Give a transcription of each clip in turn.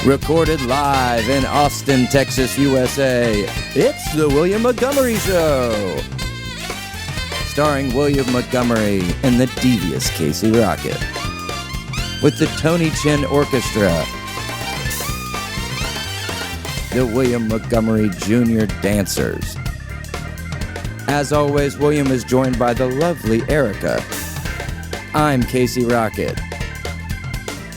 Recorded live in Austin, Texas, USA, it's the William Montgomery Show. Starring William Montgomery and the devious Casey Rocket. With the Tony Chin Orchestra. The William Montgomery Jr. Dancers. As always, William is joined by the lovely Erica. I'm Casey Rocket.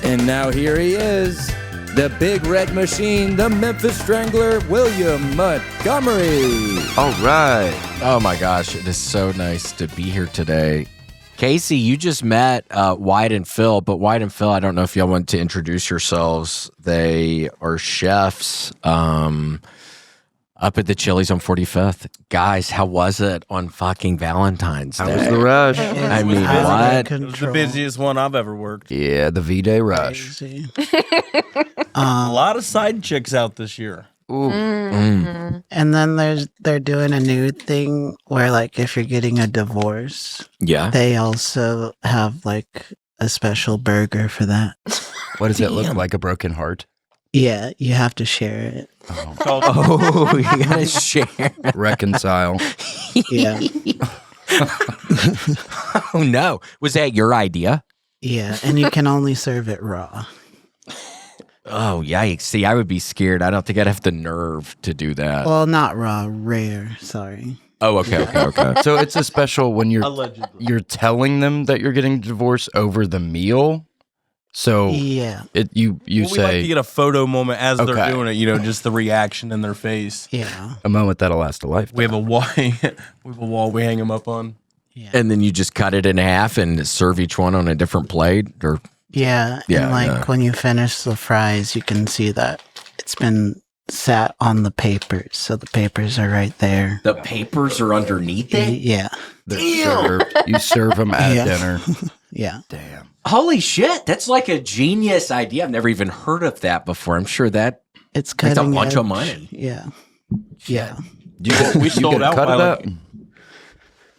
And now here he is. The Big Red Machine, the Memphis Strangler, William Montgomery. All right. Oh, my gosh. It is so nice to be here today. Casey, you just met Wyatt and Phil, but Wyatt and Phil, I don't know if y'all want to introduce yourselves. They are chefs up at the Chili's on 45th. Guys, how was it on fucking Valentine's Day? How was the rush? I mean, what? It was the busiest one I've ever worked. Yeah, the V-Day rush. A lot of side chicks out this year. Ooh. And then they're doing a new thing where, like, if you're getting a divorce, Yeah. they also have like a special burger for that. What does it look like? A broken heart? Yeah, you have to share it. Oh, you gotta share. Reconcile. Yeah, Oh, no. Was that your idea? yeah, and you can only serve it raw. Oh, yikes. See, I would be scared. I don't think I'd have the nerve to do that. Well, not raw, rare. Sorry. Oh, okay. So it's a special when Allegedly. you're telling them that you're getting divorced over the meal. So Yeah, you We like to say get a photo moment as Okay. they're doing it, just the reaction in their face. yeah, a moment that'll last a lifetime. We have a wall. We have a wall we hang them up on. yeah. And then you just cut it in half and serve each one on a different plate? Or Yeah, Yeah, and like yeah. when you finish the fries, you can see that it's been sat on the papers. So the papers are right there. the papers are underneath it? Yeah, They're served. You serve them at Yeah. dinner. yeah. Damn. Holy shit, that's like a genius idea. I've never even heard of that before. I'm sure that It's makes a cutting bunch of edge. money. Yeah, yeah. Do you get, We you sold get a out cut by of like- that?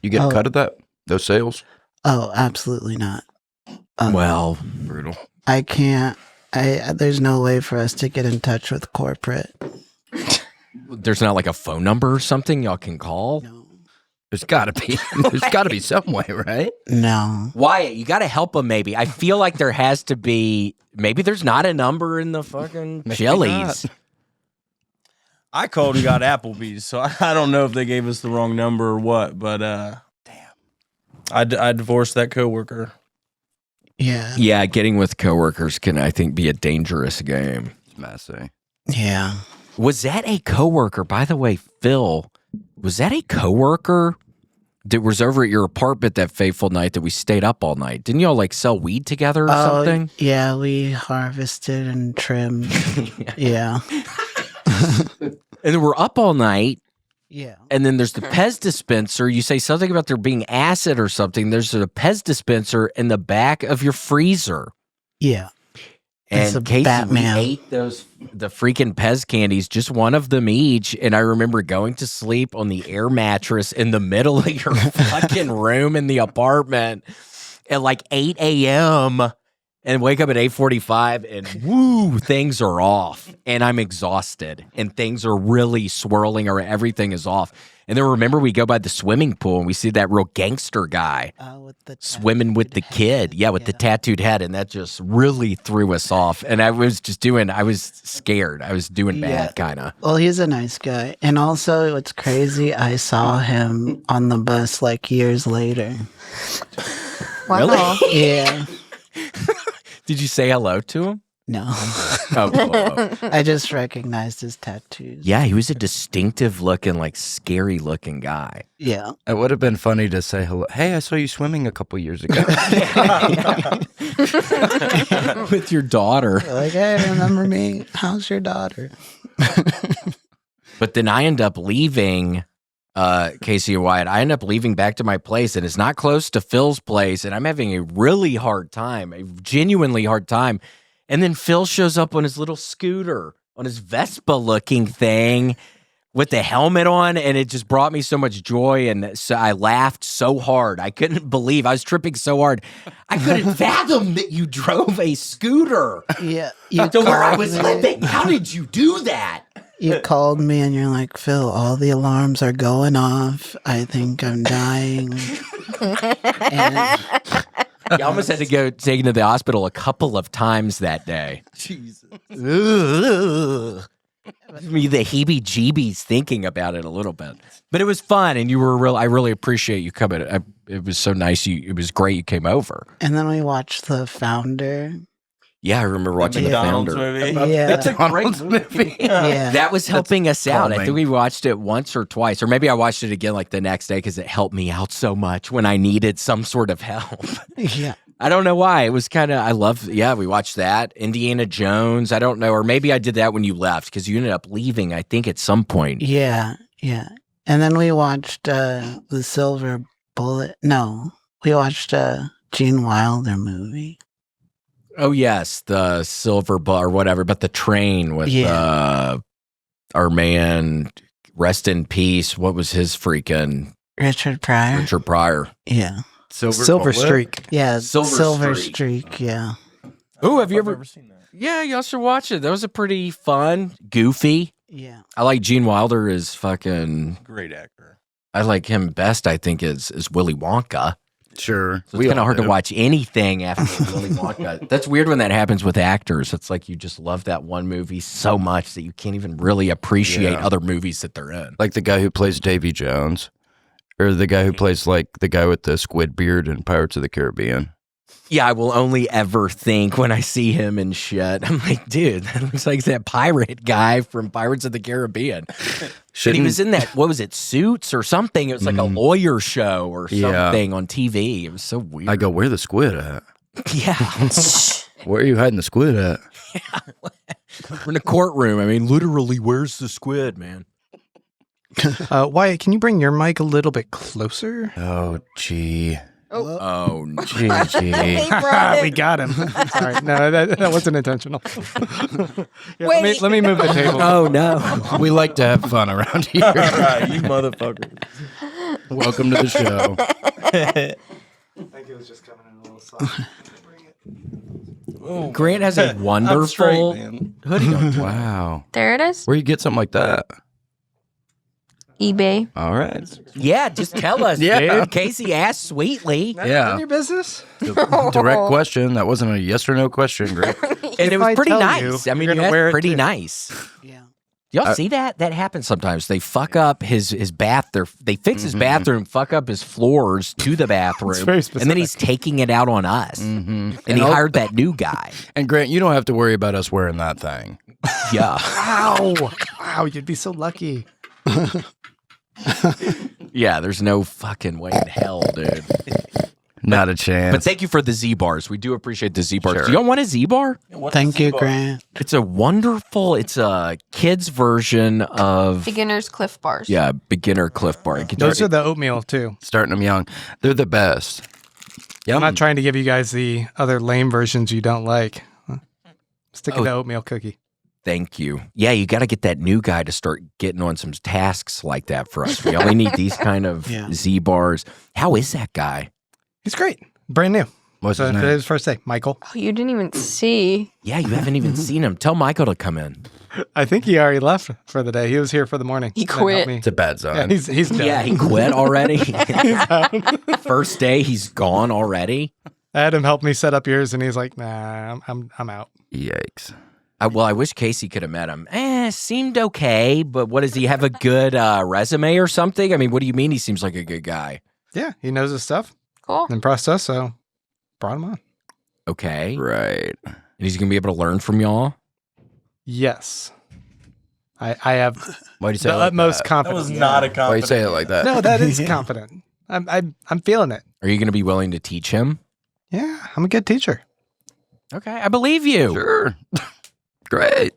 You get a Oh. cut of that? Those sales? Oh, absolutely not. Well, Brutal. I can't. There's no way for us to get in touch with corporate. there's not like a phone number or something y'all can call? No. There's got to be. There's got to be some way, right? No. Wyatt, you got to help them maybe. I feel like there has to be, maybe there's not a number in the fucking Maybe Chili's. not. I called and got Applebee's, so I don't know if they gave us the wrong number or what, but I divorced that coworker. Yeah. Yeah, getting with coworkers can, I think, be a dangerous game. It's messy. Yeah. Was that a coworker? By the way, Phil, was that a coworker that was over at your apartment that fateful night that we stayed up all night? Didn't y'all like sell weed together or something? Yeah, we harvested and trimmed. Yeah. And then we're up all night, Yeah. and then there's the Pez dispenser. You say something about there being acid or something. There's a Pez dispenser in the back of your freezer. Yeah. It's And a Casey, Batman. we ate the freaking Pez candies, just one of them each. And I remember going to sleep on the air mattress in the middle of your fucking room in the apartment at like 8 a.m. and wake up at 8:45 and woo, things are off. And I'm exhausted and things are really swirling or everything is off. And then remember we go by the swimming pool and we see that real gangster guy With the swimming with the kid. Yeah, with the tattooed head. And that just really threw us off. And I was scared. I was doing bad, kind of. Well, he's a nice guy. And also, what's crazy, I saw him on the bus like years later. Wow. Really? Yeah. Did you say hello to him? No. Oh, cool. I just recognized his tattoos. Yeah, he was a distinctive looking, like scary looking guy. Yeah. It would have been funny to say hello. Hey, I saw you swimming a couple years ago. With your daughter. Like, hey, remember me? How's your daughter? But then I end up leaving, Casey and Wyatt. I end up leaving back to my place, and it's not close to Phil's place, and I'm having a really hard time, a genuinely hard time. And then Phil shows up on his little scooter, on his Vespa-looking thing, with the helmet on, and it just brought me so much joy, and so I laughed so hard. I couldn't believe I was tripping so hard. I couldn't fathom that you drove a scooter Yeah. to where I was living. How did you do that? You called me and you're like, Phil, all the alarms are going off. I think I'm dying. And I almost had to go taken to the hospital a couple of times that day. Jesus. Ugh. Me the heebie-jeebies thinking about it a little bit, but it was fun, and you were real. I really appreciate you coming. It was so nice. It was great you came over. and then we watched The Founder. Yeah, I remember watching The McDonald's Founder. movie. Yeah. That's a great movie. Yeah. That was helping us out. I calming. think we watched it once or twice, or maybe I watched it again like the next day because it helped me out so much when I needed some sort of help. Yeah. I don't know why. It was kind of, we watched that. Indiana Jones. I don't know. Or maybe I did that when you left because you ended up leaving, I think, at some point. Yeah. Yeah. And then we watched The Silver Bullet. No, we watched a Gene Wilder movie. Oh, yes. The Silver Bullet or whatever, but the train with our man, rest in peace. What was his freaking Richard Pryor. Richard Pryor? Yeah. Silver Streak. Yeah. Silver Streak. Streak. Yeah. Oh, have you I've ever? never seen that. Yeah, y'all should watch it. That was a pretty fun, goofy. Yeah. I like Gene Wilder is fucking. Great actor. I like him best. I think is Willy Wonka. Sure. So it's kind of hard to watch anything after Willy Wonka. That's weird when that happens with actors. It's like you just love that one movie so much that you can't even really appreciate other movies that they're in. Like the guy who plays Davy Jones, or the guy who plays like the guy with the squid beard in Pirates of the Caribbean. Yeah, I will only ever think when I see him and shit. I'm like, dude, that looks like that pirate guy from Pirates of the Caribbean. And he was in that, what was it, Suits or something? It was like a lawyer show or something on TV. It was so weird. I go, where the squid at? Yeah. Where are you hiding the squid at? We're in a courtroom. I mean, literally, where's the squid, man? Wyatt, can you bring your mic a little bit closer? Oh, gee. Oh, no. Gee. We got him. Sorry, no, that wasn't intentional. Yeah, let me move the table. Oh, no. We like to have fun around here. All right, you motherfucker. Welcome to the show. I think it was just coming in a little soft. Grant has a I'm wonderful straight, man. hoodie on. Wow. There it is. Where you get something like that? eBay. All right. Yeah, just tell us, Yeah. dude. Casey asked sweetly. Yeah. Your business? Direct question. That wasn't a yes or no question, Greg. And it If was I pretty tell nice. you, I mean, you're you gonna wear asked it pretty too. nice. Yeah. Y'all see that? That happens sometimes. They fuck up his bath. They fix his bathroom, fuck up his floors to the bathroom, very and then he's taking it out on us. And he hired that new guy. And Grant, you don't have to worry about us wearing that thing. Yeah. Wow. Wow, you'd be so lucky. Yeah, there's no fucking way in hell, dude. Not a chance. But thank you for the Z bars. We do appreciate the Z bars. Sure. Do y'all want a Z bar? Thank you, Grant. It's a kid's version of Beginner's Cliff Bars. beginner Cliff Bar. You can Those try- are the oatmeal, too. Starting them young. They're the best. I'm not trying to give you guys the other lame versions you don't like. Stick to the oatmeal cookie. Thank you. Yeah, you got to get that new guy to start getting on some tasks like that for us. We only need these kind of Z bars. How is that guy? He's great. Brand new. What's So his name? today's first day. Michael. Oh, you didn't even see. Yeah, you haven't even seen him. Tell Michael to come in. I think he already left for the day. He was here for the morning. He That helped quit. me. It's a bad sign. Yeah, he's done. Yeah, he quit already. First day, he's gone already. I had him help me set up yours, and he's like, "Nah, I'm out." Yikes. I wish Casey could have met him. Seemed okay, but what does he have a good resume or something? I mean, what do you mean he seems like a good guy? Yeah, he knows his stuff. Cool. Impressed us, so brought him on. Okay. Right. And he's going to be able to learn from y'all? Yes, I have Why'd you say the it like utmost that? That confidence. was not a Why'd you compliment. say it like that? No, that is confident. I'm feeling it. Are you going to be willing to teach him? Yeah, I'm a good teacher. Okay, I believe you. Sure. Great.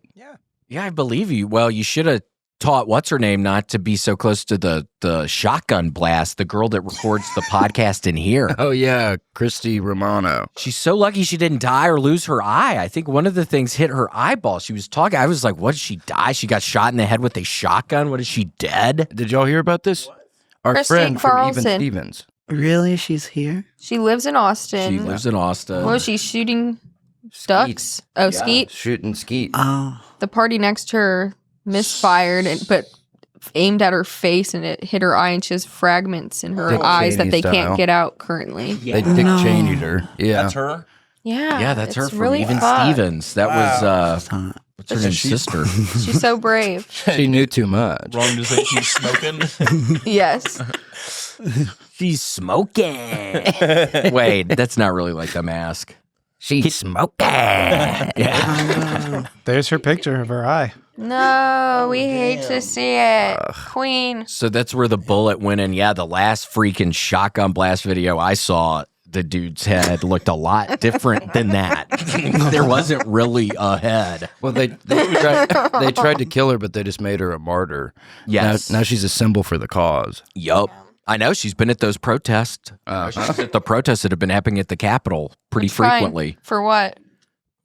Yeah, I believe you. Well, you should have taught what's her name not to be so close to the shotgun blast, the girl that records the podcast in here. Oh yeah, Christy Romano. She's so lucky she didn't die or lose her eye. I think one of the things hit her eyeball. She was talking. I was like, what, did she die? She got shot in the head with a shotgun? What, is she dead? Did y'all hear about this? Our Christine friend from Even Carlson. Stevens. Really? She's here? She lives in Austin. She lives in Austin. What was she shooting? Ducks? Oh, skeet. Shooting skeet. Oh. The party next to her misfired, but aimed at her face, and it hit her eye, and she has fragments in her Dick eyes that Cheney they style. can't get out currently. They Dick Cheney'd her. Yeah. That's her. Yeah. Yeah, that's her it's from really Even fun. Stevens. That was, what's her name? Sister. She's so brave. She knew too much. Wrong to say she's smoking. Yes. She's smoking. Wait, that's not really like The Mask. She's smoking. Yeah. There's her picture of her eye. No, we hate to see it. Queen. So that's where the bullet went in. Yeah, the last freaking shotgun blast video I saw, the dude's head looked a lot different than that. There wasn't really a head. Well, they tried to kill her, but they just made her a martyr. Yes. Now she's a symbol for the cause. Yup. I know she's been at those protests. She's at the protests that have been happening at the Capitol pretty frequently. Fine. For what?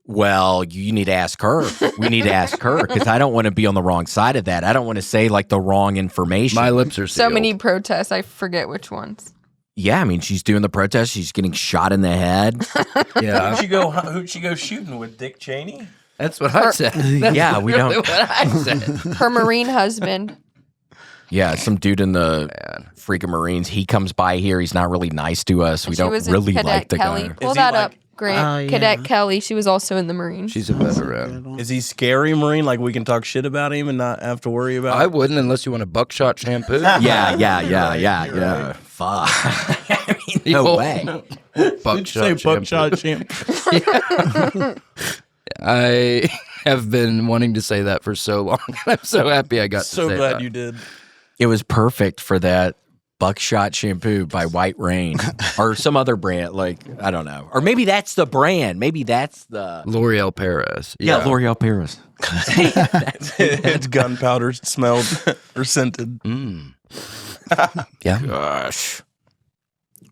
Well, you need to ask her. We need to ask her because I don't want to be on the wrong side of that. I don't want to say like the wrong information. My lips are So sealed. many protests. I forget which ones. Yeah, I mean, she's doing the protest. She's getting shot in the head. Yeah, Who'd she go shooting with? Dick Cheney? that's what I said. That's Yeah, we really don't- what I said. Her Marine husband. Yeah, some dude in the freaking Marines. He comes by here. He's not really nice to us. We She don't was in really Cadet like the Kelly. guy. Pull Is he that like- up, Grant. Oh, yeah. Cadet Kelly. She was also in the Marines. She's a veteran. Is he scary Marine? Like we can talk shit about him and not have to worry about I it? wouldn't unless you want a buckshot shampoo. Yeah. Fuck. I mean, no way. Buckshot shampoo. buckshot shampoo? I have been wanting to say that for so long. I'm so happy I got to So say glad that. you did. It was perfect for that buckshot shampoo by White Rain or some other brand. Like, I don't know. Or maybe that's the brand. Maybe that's the... L'Oreal Paris. Yeah, L'Oreal Paris. It's gunpowder smelled or scented. Yeah. Gosh.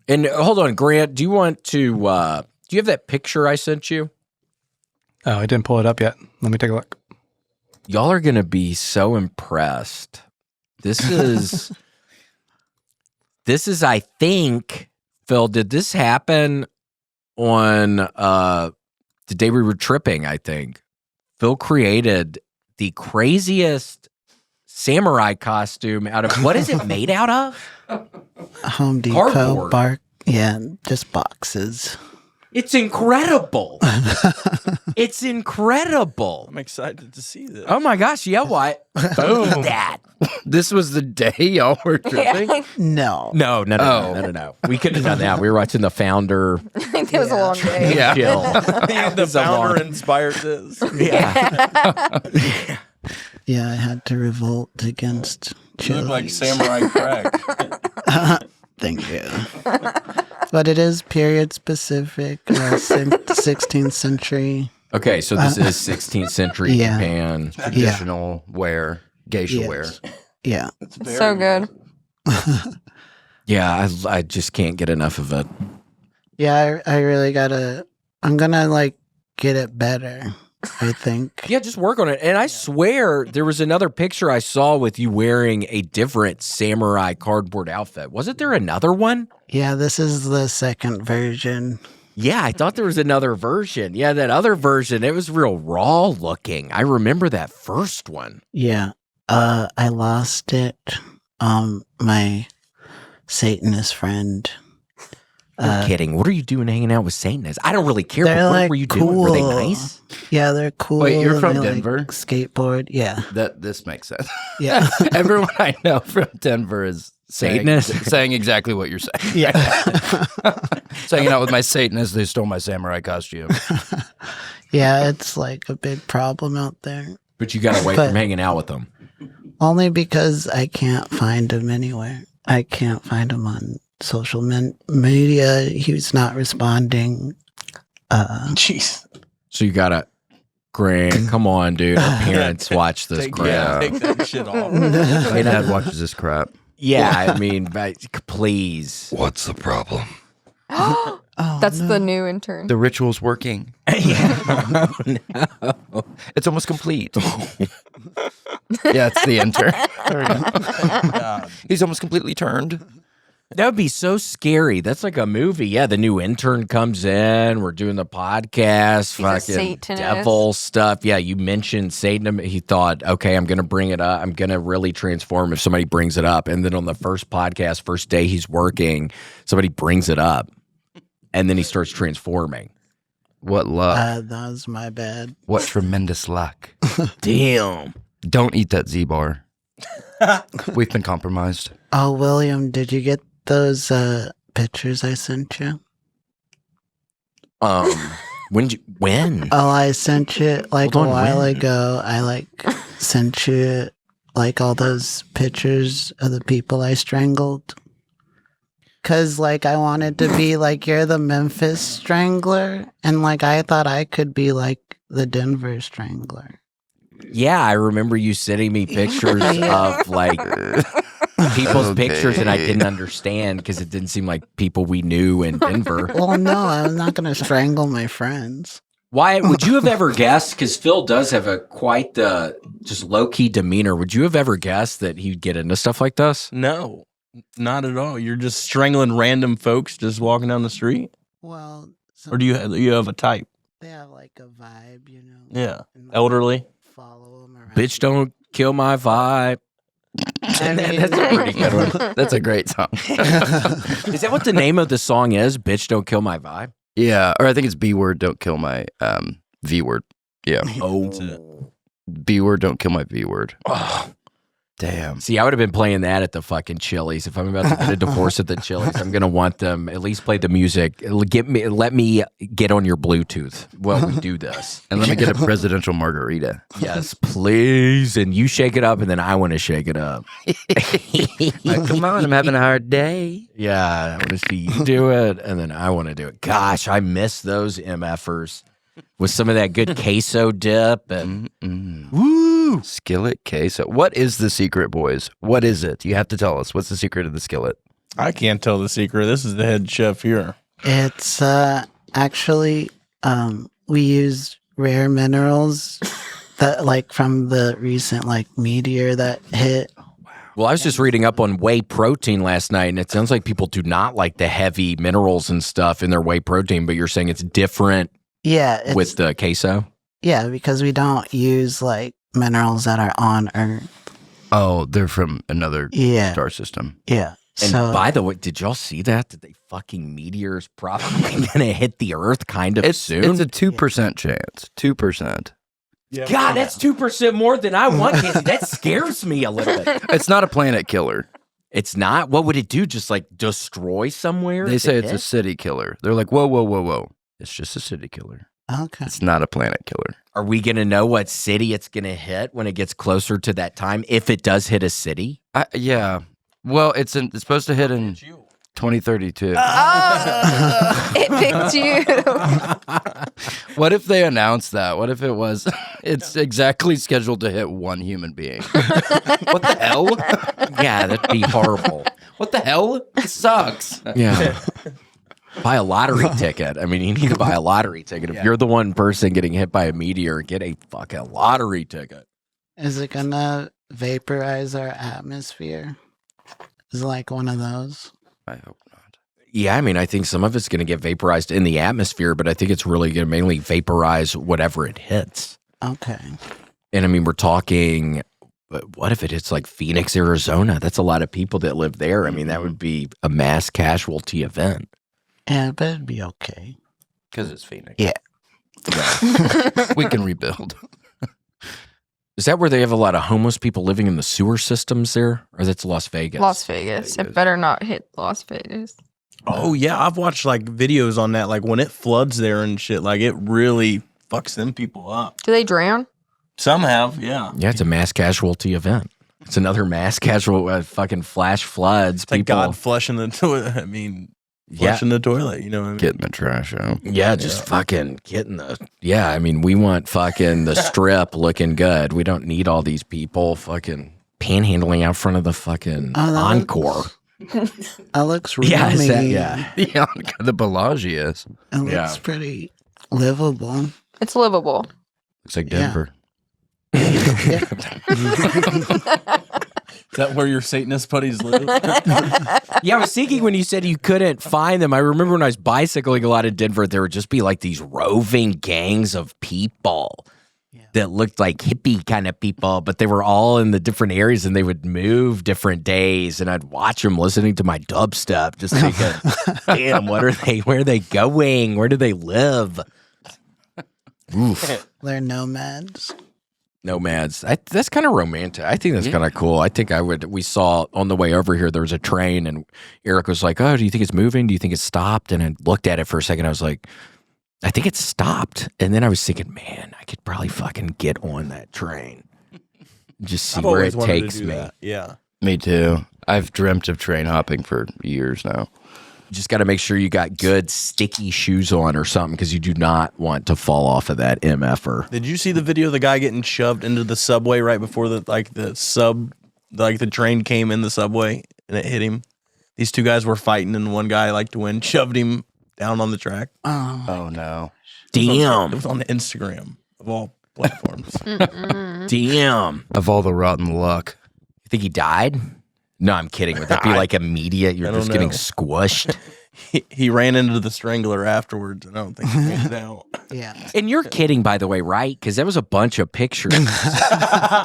And hold on, Grant, do you want to... do you have that picture I sent you? Oh, I didn't pull it up yet. Let me take a look. Y'all are going to be so impressed. This is... This is, I think, Phil, did this happen on the day we were tripping, I think? Phil created the craziest samurai costume out of, what is it made out of? Home Depot Cardboard. bark. Yeah, just boxes. It's incredible. It's incredible. I'm excited to see this. Oh my gosh, yeah, what? Boom. That. This was the day y'all were tripping? No. No. We couldn't have done that. We were watching The Founder. It was a long day. Yeah. Chill. The So long. founder inspired this. Yeah. Yeah, I had to revolt against You look like Chili's. Samurai Craig. Thank you. But it is period specific, 16th century. Okay, so this is 16th century Yeah. Japan. Traditional wear, geisha Yes. wear. Yeah. So good. Yeah, I just can't get enough of it. Yeah, I really gotta, I'm gonna like get it better, I think. Yeah, just work on it. And I swear there was another picture I saw with you wearing a different samurai cardboard outfit. Wasn't there another one? Yeah, this is the second version. Yeah, I thought there was another version. Yeah, that other version, it was real raw looking. I remember that first one. Yeah. I lost it. My Satanist friend. You're kidding. What are you doing hanging out with Satanists? I don't really care. They're But what like were you doing? Were they cool. nice? Yeah, they're cool. Wait, you're and from they, like, Denver? skateboard. Yeah. This makes sense. Yeah. Everyone I know from Denver is Satanist? saying exactly what you're saying. Yeah. Hanging out with my Satanists, they stole my samurai costume. Yeah, it's like a big problem out there. But you got away But- from hanging out with them. Only because I can't find him anywhere. I can't find him on social media. He's not responding. Jeez. So you got to Grant, come on, dude. Our parents watch this crap. Take that shit off. My dad watches this crap. Yeah, I mean, please. What's the problem? That's the new intern. The ritual's working. Yeah. No. It's almost complete. Yeah, it's the intern. He's almost completely turned. That would be so scary. That's like a movie. Yeah, the new intern comes in. We're doing the podcast. He's a fucking Satanist. devil stuff. Yeah, you mentioned Satan. He thought, okay, I'm going to bring it up. I'm going to really transform if somebody brings it up. And then on the first podcast, first day he's working, somebody brings it up. And then he starts transforming. What luck. That was my bad. What tremendous luck. Damn. Don't eat that Z-bar. We've been compromised. Oh, William, did you get those pictures I sent you? When? Oh, I sent you like Hold a on, while when? ago. I sent you like all those pictures of the people I strangled. Cause I wanted to be like, you're the Memphis Strangler, and I thought I could be like the Denver Strangler. Yeah, I remember you sending me pictures of people's pictures, and I didn't understand because it didn't seem like people we knew in Denver. Well, no, I'm not gonna strangle my friends. Wyatt, would you have ever guessed? Because Phil does have quite the just low key demeanor. Would you have ever guessed that he'd get into stuff like this? No, not at all. You're just strangling random folks just walking down the street? Well, Or do you have a type? they have like a vibe, you know? Yeah. And, Elderly? follow them around. Bitch, don't kill my vibe. I mean, That's a pretty good one. That's a great song. Is that what the name of the song is? Bitch, don't kill my vibe? Yeah, or I think it's B word, don't kill my V word. Yeah. Oh. That's it. B word, don't kill my V word. Oh. Damn. See, I would have been playing that at the fucking Chili's. If I'm about to get a divorce at the Chili's, I'm gonna want them at least play the music. Let me get on your Bluetooth while we do this. And let me get a presidential margarita. Yes, please. And you shake it up, and then I want to shake it up. Like, come on, I'm having a hard day. Yeah, I want to see you do it, and then I want to do it. Gosh, I miss those MFers with some of that good queso dip and Woo! Skillet queso. What is the secret, boys? What is it? You have to tell us. What's the secret of the skillet? I can't tell the secret. This is the head chef here. It's actually we use rare minerals that from the recent meteor that hit. well, I was just reading up on whey protein last night, and it sounds like people do not like the heavy minerals and stuff in their whey protein, but you're saying it's different Yeah, with the queso? yeah, because we don't use minerals that are on Earth. Oh, they're from another Yeah, star system. yeah. And So by the way, did y'all see that? That meteor's probably going to hit the Earth kind of soon? It's a 2% chance. 2%. God, that's 2% more than I want, Casey. That scares me a little bit. It's not a planet killer. It's not? What would it do? Just destroy somewhere? They if say it it's a hit? city killer. They're like, whoa, whoa, whoa, whoa. It's just a city killer. okay. It's not a planet killer. Are we going to know what city it's going to hit when it gets closer to that time? If it does hit a city? Yeah. Well, it's supposed to hit in 2032. Oh, it picked you. What if they announced that? What if it was, it's exactly scheduled to hit one human being? What the hell? Yeah, that'd be horrible. What the hell? It sucks. Yeah. Buy a lottery ticket. I mean, you need to buy a lottery ticket. If you're the one person getting hit by a meteor, get a fucking lottery ticket. Is it gonna vaporize our atmosphere? Is it one of those? I hope not. Yeah, I mean, I think some of it's going to get vaporized in the atmosphere, but I think it's really going to mainly vaporize whatever it hits. Okay. And I mean, we're talking, what if it hits Phoenix, Arizona? That's a lot of people that live there. I mean, that would be a mass casualty event. Yeah, but it'd be okay. Because it's Phoenix. Yeah. We can rebuild. Is that where they have a lot of homeless people living in the sewer systems there? Or that's Las Vegas? Las Vegas. It better not hit Las Vegas. Oh, yeah. I've watched videos on that. When it floods there and shit, it really fucks them people up. Do they drown? Some have, yeah. Yeah, it's a mass casualty event. It's another mass casual fucking flash floods. It's like people. God flushing the toilet. I mean, flushing the toilet. You know what I mean? Getting the trash out. Yeah, just fucking getting the. Yeah, I mean, we want fucking the strip looking good. We don't need all these people fucking panhandling out front of the fucking Encore. That looks roomy. Yeah, is that, yeah. Yeah, the Bellagio's. It looks pretty livable. It's livable. Looks like Denver. Yeah. Is that where your Satanist buddies live? Yeah, I was thinking when you said you couldn't find them. I remember when I was bicycling a lot in Denver, there would just be like these roving gangs of people that looked like hippie kind of people, but they were all in the different areas and they would move different days. And I'd watch them listening to my dubstep, just thinking, damn, what are they? Where are they going? Where do they live? Oof. They're nomads. Nomads. That's kind of romantic. I think that's kind of cool. I think we saw on the way over here, there was a train and Eric was like, oh, do you think it's moving? Do you think it's stopped? And I looked at it for a second. I was like, I think it's stopped. And then I was thinking, man, I could probably fucking get on that train. Just see where it takes me. That. Yeah. Me too. I've dreamt of train hopping for years now. Just got to make sure you got good sticky shoes on or something because you do not want to fall off of that MFer. Did you see the video of the guy getting shoved into the subway right before the train came in the subway and it hit him? These two guys were fighting and one guy liked to win, shoved him down on the track. Oh no. Damn. It was on Instagram of all platforms. Damn. Of all the rotten luck. You think he died? No, I'm kidding. Would that be like immediate? You're just getting squished? He ran into the strangler afterwards, and I don't think he made it out. Yeah. And you're kidding, by the way, right? Because that was a bunch of pictures.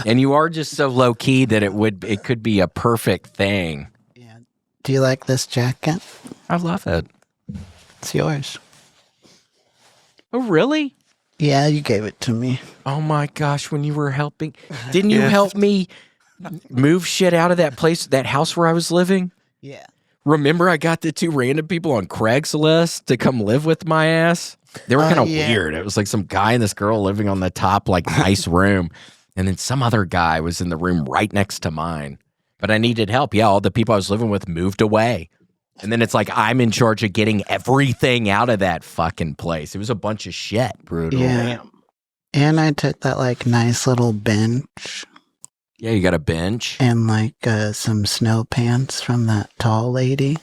And you are just so low key that it could be a perfect thing. Yeah. Do you like this jacket? I love it. It's yours. Oh, really? Yeah, you gave it to me. Oh my gosh, when you were helping. Didn't you help me move shit out of that place, that house where I was living? Yeah. Remember I got the two random people on Craigslist to come live with my ass? They were kind of weird. It was like some guy and this girl living on the top, like nice room. And then some other guy was in the room right next to mine. But I needed help. Yeah, all the people I was living with moved away. And then it's like I'm in charge of getting everything out of that fucking place. It was a bunch of shit. Brutal. Yeah. And I took that like nice little bench. Yeah, you got a bench. And like some snow pants from that tall lady.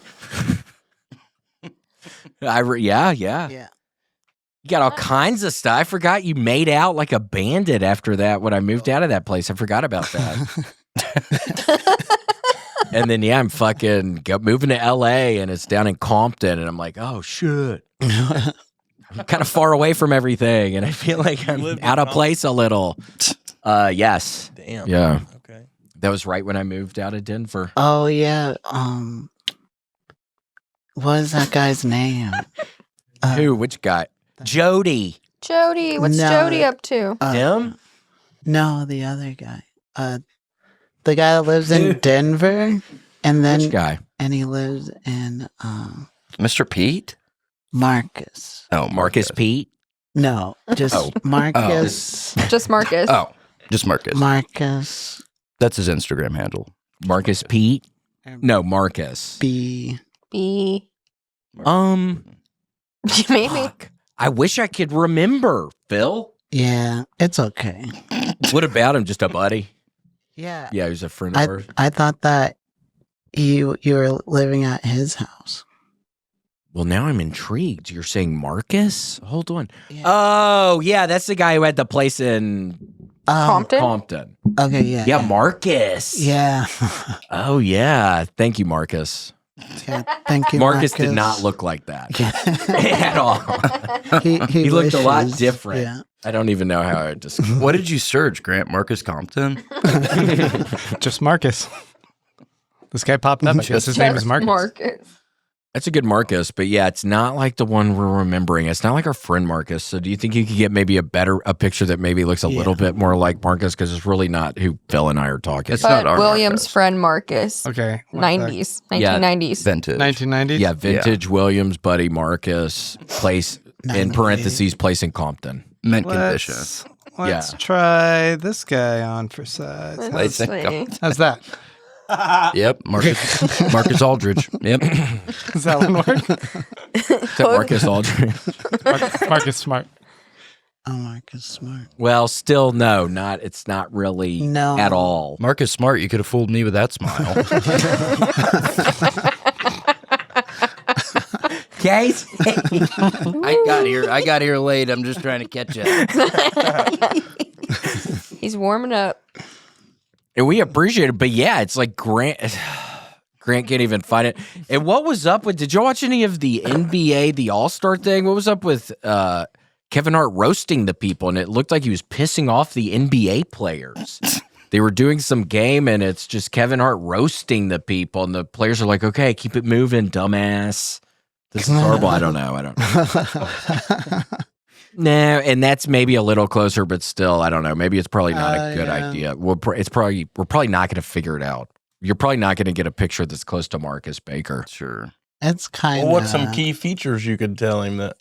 Yeah. Yeah. You got all kinds of stuff. I forgot you made out like a bandit after that when I moved out of that place. I forgot about that. And then, I'm fucking moving to LA and it's down in Compton. And I'm like, oh, shit. I'm kind of far away from everything. And I feel like I'm out of place a little. Yes. Damn. Yeah. Okay. That was right when I moved out of Denver. Oh yeah. What is that guy's name? Who? Which guy? Jody. Jody, what's No. Jody up to? Him? No, the other guy. The guy that lives in Denver, and then Which guy? and he lives in Mr. Pete? Marcus. Oh, Marcus Pete? No, just Marcus. Just Marcus. Oh, just Marcus. Marcus That's his Instagram handle. Marcus Pete? No, Marcus. B. B. Maybe. Fuck. I wish I could remember, Phil. Yeah, it's okay. What about him? Just a buddy? Yeah. Yeah, he was a friend of ours. I thought that you were living at his house. Well, now I'm intrigued. You're saying Marcus? Hold on. Yeah. Oh, yeah, that's the guy who had the place in Compton? Compton. Okay, yeah. Yeah, Marcus. Yeah. Oh, yeah. Thank you, Marcus. Yeah, thank you, Marcus did not look like that at all. He looked a lot wishes. different. Yeah. I don't even know how I describe. What did you search, Grant Marcus Compton? Just Marcus. This guy popped up. I guess his name is Marcus. Marcus. That's a good Marcus, but yeah, it's not like the one we're remembering. It's not like our friend Marcus. So do you think you could get maybe a picture that maybe looks a little bit more like Marcus? Because it's really not who Phil and I are talking. It's But not our William's Marcus. friend Marcus. Okay. 90s. Yeah. 1990s. Vintage. 1990s? Yeah, vintage Williams, buddy Marcus, place in parentheses, place in Compton. Mint condition. Let's Yeah. try this guy on for size. Let's see. How's that? Yep, Marcus Aldridge. Yep. Does that one work? Marcus Aldridge. Marcus Smart. Oh, Marcus Smart. Well, still no, it's not really No. at all. Marcus Smart, you could have fooled me with that smile. Case. I got here late. I'm just trying to catch up. He's warming up. And we appreciate it, but yeah, it's like Grant can't even find it. And what was up with? Did you watch any of the NBA, the All-Star thing? What was up with Kevin Hart roasting the people? And it looked like he was pissing off the NBA players. They were doing some game, and it's just Kevin Hart roasting the people, and the players are like, "Okay, keep it moving, dumbass." This is horrible. I don't know. No, and that's maybe a little closer, but still, I don't know. Maybe it's probably not a good idea. We're probably not going to figure it out. You're probably not going to get a picture that's close to Marcus Baker. Sure. It's kind of. Well, what's some key features you could tell him that?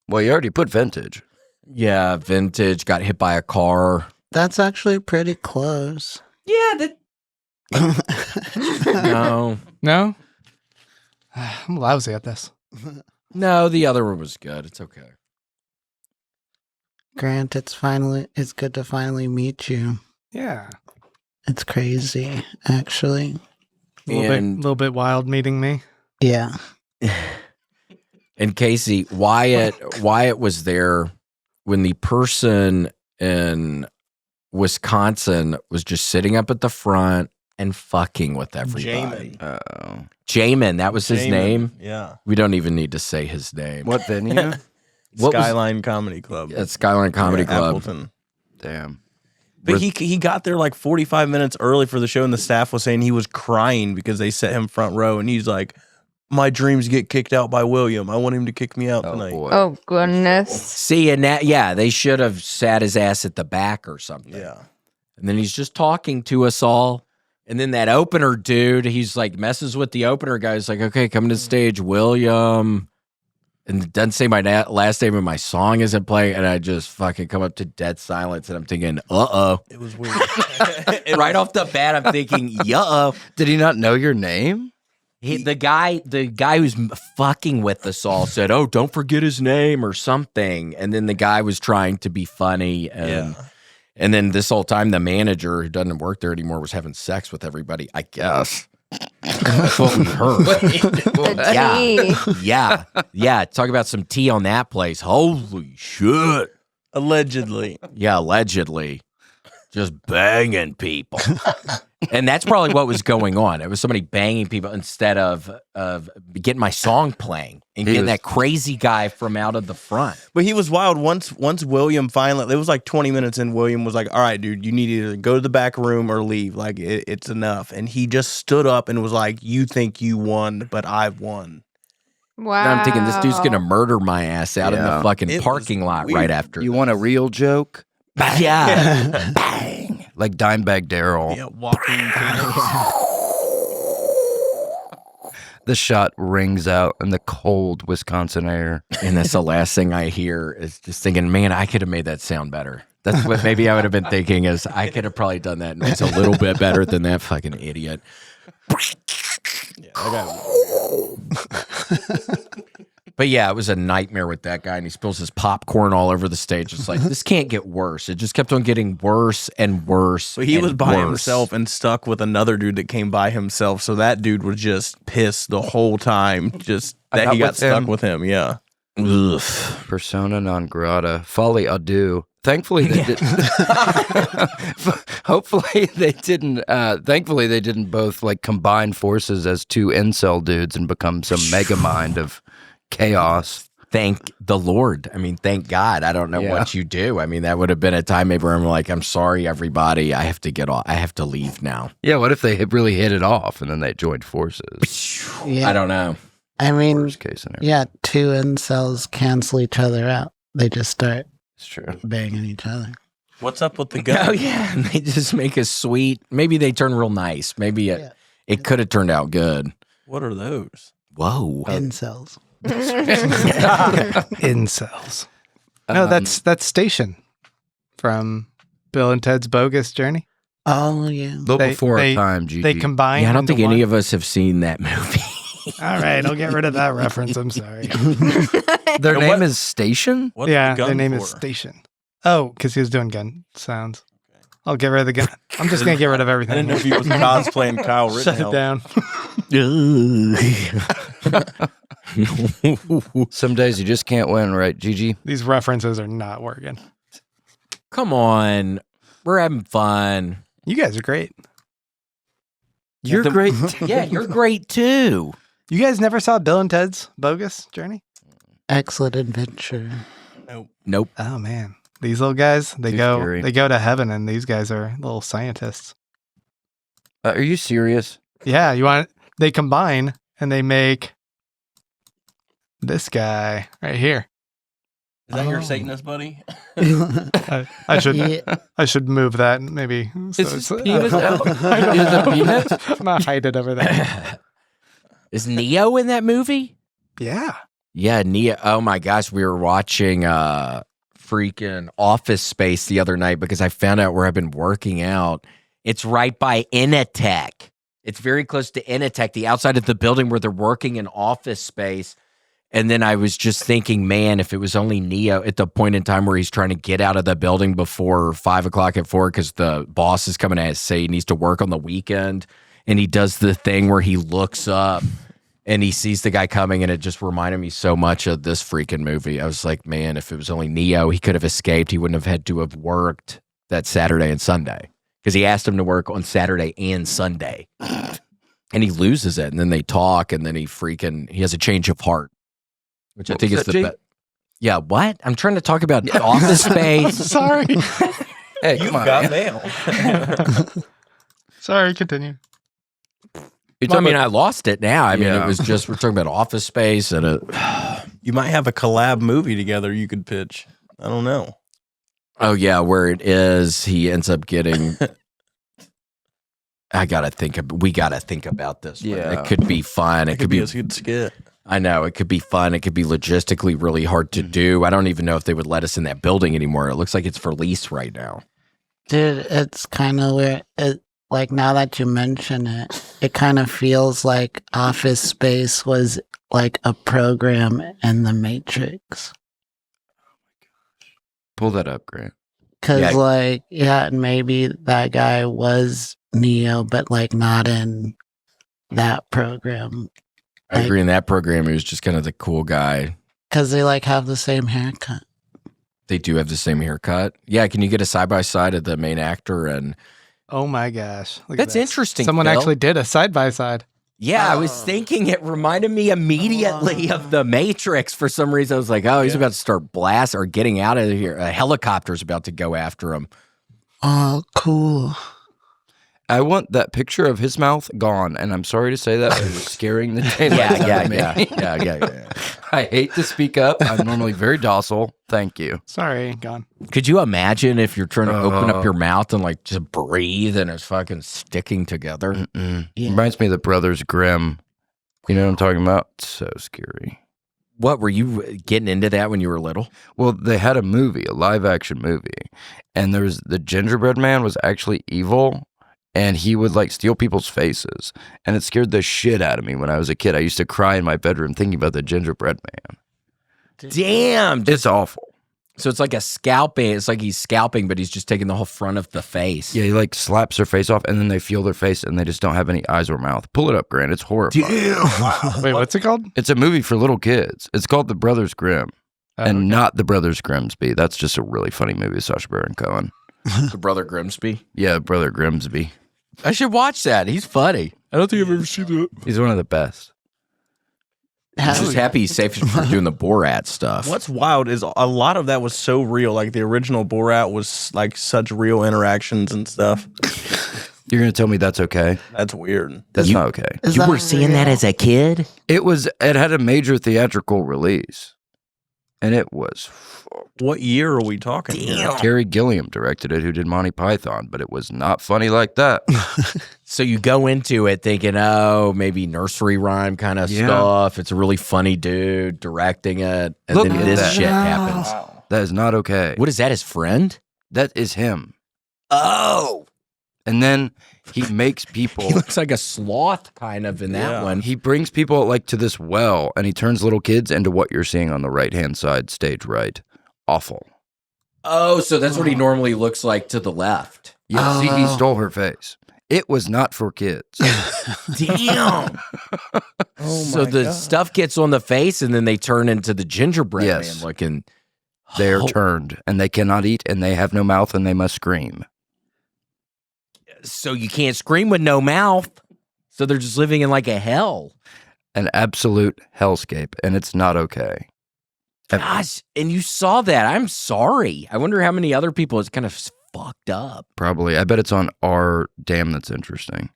Well, you already put vintage. Yeah, vintage, got hit by a car. That's actually pretty close. Yeah, no. No? I'm lousy at this. No, the other one was good. It's okay. Grant, it's good to finally meet you. Yeah. It's crazy, actually. A little bit wild meeting me. Yeah. And Casey, Wyatt was there when the person in Wisconsin was just sitting up at the front and fucking with everybody. Jamin, that was his name? Yeah. We don't even need to say his name. What venue? Skyline Comedy Club. At Skyline Comedy Club. Appleton. Damn. But he got there like 45 minutes early for the show, and the staff was saying he was crying because they set him front row, and he's like, "My dreams get kicked out by William. I want him to kick me out tonight." Boy. Oh, goodness. See, and that, yeah, they should have sat his ass at the back or something. Yeah. And then he's just talking to us all. And then that opener dude, he's like messes with the opener guy. He's like, "Okay, come to the stage, William." And it doesn't say my last name, and my song isn't playing. And I just fucking come up to dead silence, and I'm thinking, uh-oh. It was weird. Right off the bat, I'm thinking, uh-oh. Did he not know your name? The guy who's fucking with us all said, "Oh, don't forget his name," or something. And then the guy was trying to be funny. And then this whole time, the manager, who doesn't work there anymore, was having sex with everybody, I guess. That's what we heard. Yeah. Talk about some tea on that place. Holy shit. Allegedly. Yeah, allegedly. Just banging people. And that's probably what was going on. It was somebody banging people instead of getting my song playing and getting that crazy guy from out of the front. But he was wild. Once William finally, it was like 20 minutes in, William was like, "All right, dude, you need to either go to the back room or leave. Like, it's enough." And he just stood up and was like, "You think you won, but I've won." Wow. And I'm thinking this dude's going to murder my ass out in the fucking parking lot right after. You want a real joke? Yeah. Bang. Like Dimebag Darrell. Yeah, walking. The shot rings out in the cold Wisconsin air. And that's the last thing I hear is just thinking, man, I could have made that sound better. That's what maybe I would have been thinking is I could have probably done that noise a little bit better than that fucking idiot. But yeah, it was a nightmare with that guy, and he spills his popcorn all over the stage. It's like, this can't get worse. It just kept on getting worse and worse. So he and was by worse. himself and stuck with another dude that came by himself. So that dude was just pissed the whole time, just that he got stuck with him. Yeah. Ugh. Persona non grata. Folly adieu. Thankfully they didn't. Hopefully they didn't. Thankfully they didn't both like combine forces as two incel dudes and become some mega mind of chaos. Thank the Lord. I mean, thank God. I don't know what you do. I mean, that would have been a time maybe where I'm like, "I'm sorry, everybody. I have to get off. I have to leave now." Yeah. What if they had really hit it off and then they joined forces? Yeah. I don't know. I mean, Worst case scenario. yeah, two incels cancel each other out. They just start It's true. banging each other. What's up with the guy? Oh yeah, and they just make a sweet. Maybe they turn real nice. Maybe it could have turned out good. What are those? Whoa. Incels. Incels. No, that's Station from Bill and Ted's Bogus Journey. Oh yeah. But before our time, GG. They combine. Yeah, I don't into think any one? of us have seen that movie. All right, I'll get rid of that reference. I'm sorry. Their And name what- is Station? What's Yeah, the gun their name for? is Station. Oh, because he was doing gun sounds. I'll get rid of the gun. I'm just gonna get rid of I everything. didn't know if he was cosplaying Kyle Shut it Rittenhouse. down. Some days you just can't win, right, GG? These references are not working. Come on. We're having fun. You guys are great. You're great. Yeah, you're great too. You guys never saw Bill and Ted's Bogus Journey? Excellent adventure. Nope. Oh man, these little guys they Too go scary. to heaven, and these guys are little scientists. Are you serious? Yeah, they combine and they make this guy right here. Is that your Satanist buddy? I should Yeah. I should move that maybe. So his it's- penis out? I don't Is it know. penis? I'm gonna hide it over there. Is Neo in that movie? Yeah. Yeah, Neo. Oh my gosh, we were watching freaking Office Space the other night because I found out where I've been working out. It's right by Initech. It's very close to Initech, the outside of the building where they're working in Office Space. And then I was just thinking, man, if it was only Neo at the point in time where he's trying to get out of the building before 5 o'clock at 4 because the boss is coming to say he needs to work on the weekend. And he does the thing where he looks up and he sees the guy coming, and it just reminded me so much of this freaking movie. I was like, man, if it was only Neo, he could have escaped. He wouldn't have had to have worked that Saturday and Sunday because he asked him to work on Saturday and Sunday. And he loses it, and then they talk, and then he has a change of heart, which I What think was is that, the Jake? best. Yeah, what? I'm trying to talk about Office Space. Sorry. Hey, You've come on. got man. mail. Sorry, continue. I mean, I lost it now. I mean, Yeah. it was just, we're talking about Office Space, and You might have a collab movie together you could pitch. I don't know. oh yeah, where it is, he ends up getting. We got to think about this. one. Yeah. It could be fun. It It could be. a good skit. I know it could be fun. It could be logistically really hard to do. I don't even know if they would let us in that building anymore. It looks like it's for lease right now. Dude, it's kind of weird. Like, now that you mention it, it kind of feels like Office Space was like a program in the Matrix. Pull that up, Grant. Cause Yeah. like, yeah, maybe that guy was Neo, but like not in that program. I agree. In that program, he was just kind of the cool guy. Cause they like have the same haircut. They do have the same haircut. Yeah, can you get a side by side of the main actor? And Oh my gosh. Look at that's this. interesting. Someone Phil. actually did a side by side. Yeah, I was thinking it reminded me immediately of the Matrix for some reason. I was like, oh, he's about to start blast or getting out of here. A helicopter's about to go after him. Oh, cool. I want that picture of his mouth gone, and I'm sorry to say that, but it was scaring the daylights out of me. yeah. I hate to speak up. I'm normally very docile. Thank you. Sorry, gone. Could you imagine if you're trying to open up Oh. your mouth and like just breathe and it's fucking sticking together? Mm-mm. Yeah. Reminds me of the Brothers Grimm. You know what I'm talking about? So scary. What were you getting into that when you were little? Well, they had a movie, a live action movie, and there was the gingerbread man was actually evil, and he would like steal people's faces, and it scared the shit out of me when I was a kid. I used to cry in my bedroom thinking about the gingerbread man. Damn. It's awful. So it's like a scalping. It's like he's scalping, but he's just taking the whole front of the face. Yeah, he like slaps their face off, and then they feel their face, and they just don't have any eyes or mouth. Pull it up, Grant. It's horrifying. Wait, what's it called? It's a movie for little kids. It's called The Brothers Grimm, Oh, and okay. not The Brothers Grimsby. That's just a really funny movie with Sacha Baron Cohen. The Brother Grimsby. Yeah, Brother Grimsby. I should watch that. He's funny. I don't think I've ever seen that. He's one of the best. I'm just happy he's safe for doing the Borat stuff. What's wild is a lot of that was so real. Like the original Borat was like such real interactions and stuff. You're gonna tell me that's okay? That's weird. That's You- not okay. Is You that were seeing that real? as a kid? It had a major theatrical release, and it was. What year are we talking? here? Terry Gilliam directed it, who did Monty Python, but it was not funny like that. So you go into it thinking, oh, maybe nursery rhyme kind of Yeah. stuff. It's a really funny dude directing it. And Look then at this that. shit happens. That is not okay. What is that, his friend? That is him. Oh. And then he makes people. He looks like a sloth kind of in that one. He brings people like to this well, and he turns little kids into what you're seeing on the right-hand side, stage right. Awful. Oh, so that's what he normally looks like to the left. Yeah, see, he stole her face. It was not for kids. Damn. So the stuff gets on the face, and then they turn into the gingerbread man looking. They are turned, and they cannot eat, and they have no mouth, and they must scream. So you can't scream with no mouth. So they're just living in like a hell. An absolute hellscape, and it's not okay. Gosh, and you saw that. I'm sorry. I wonder how many other people it's kind of fucked up. Probably. I bet it's on our Damn That's Interesting.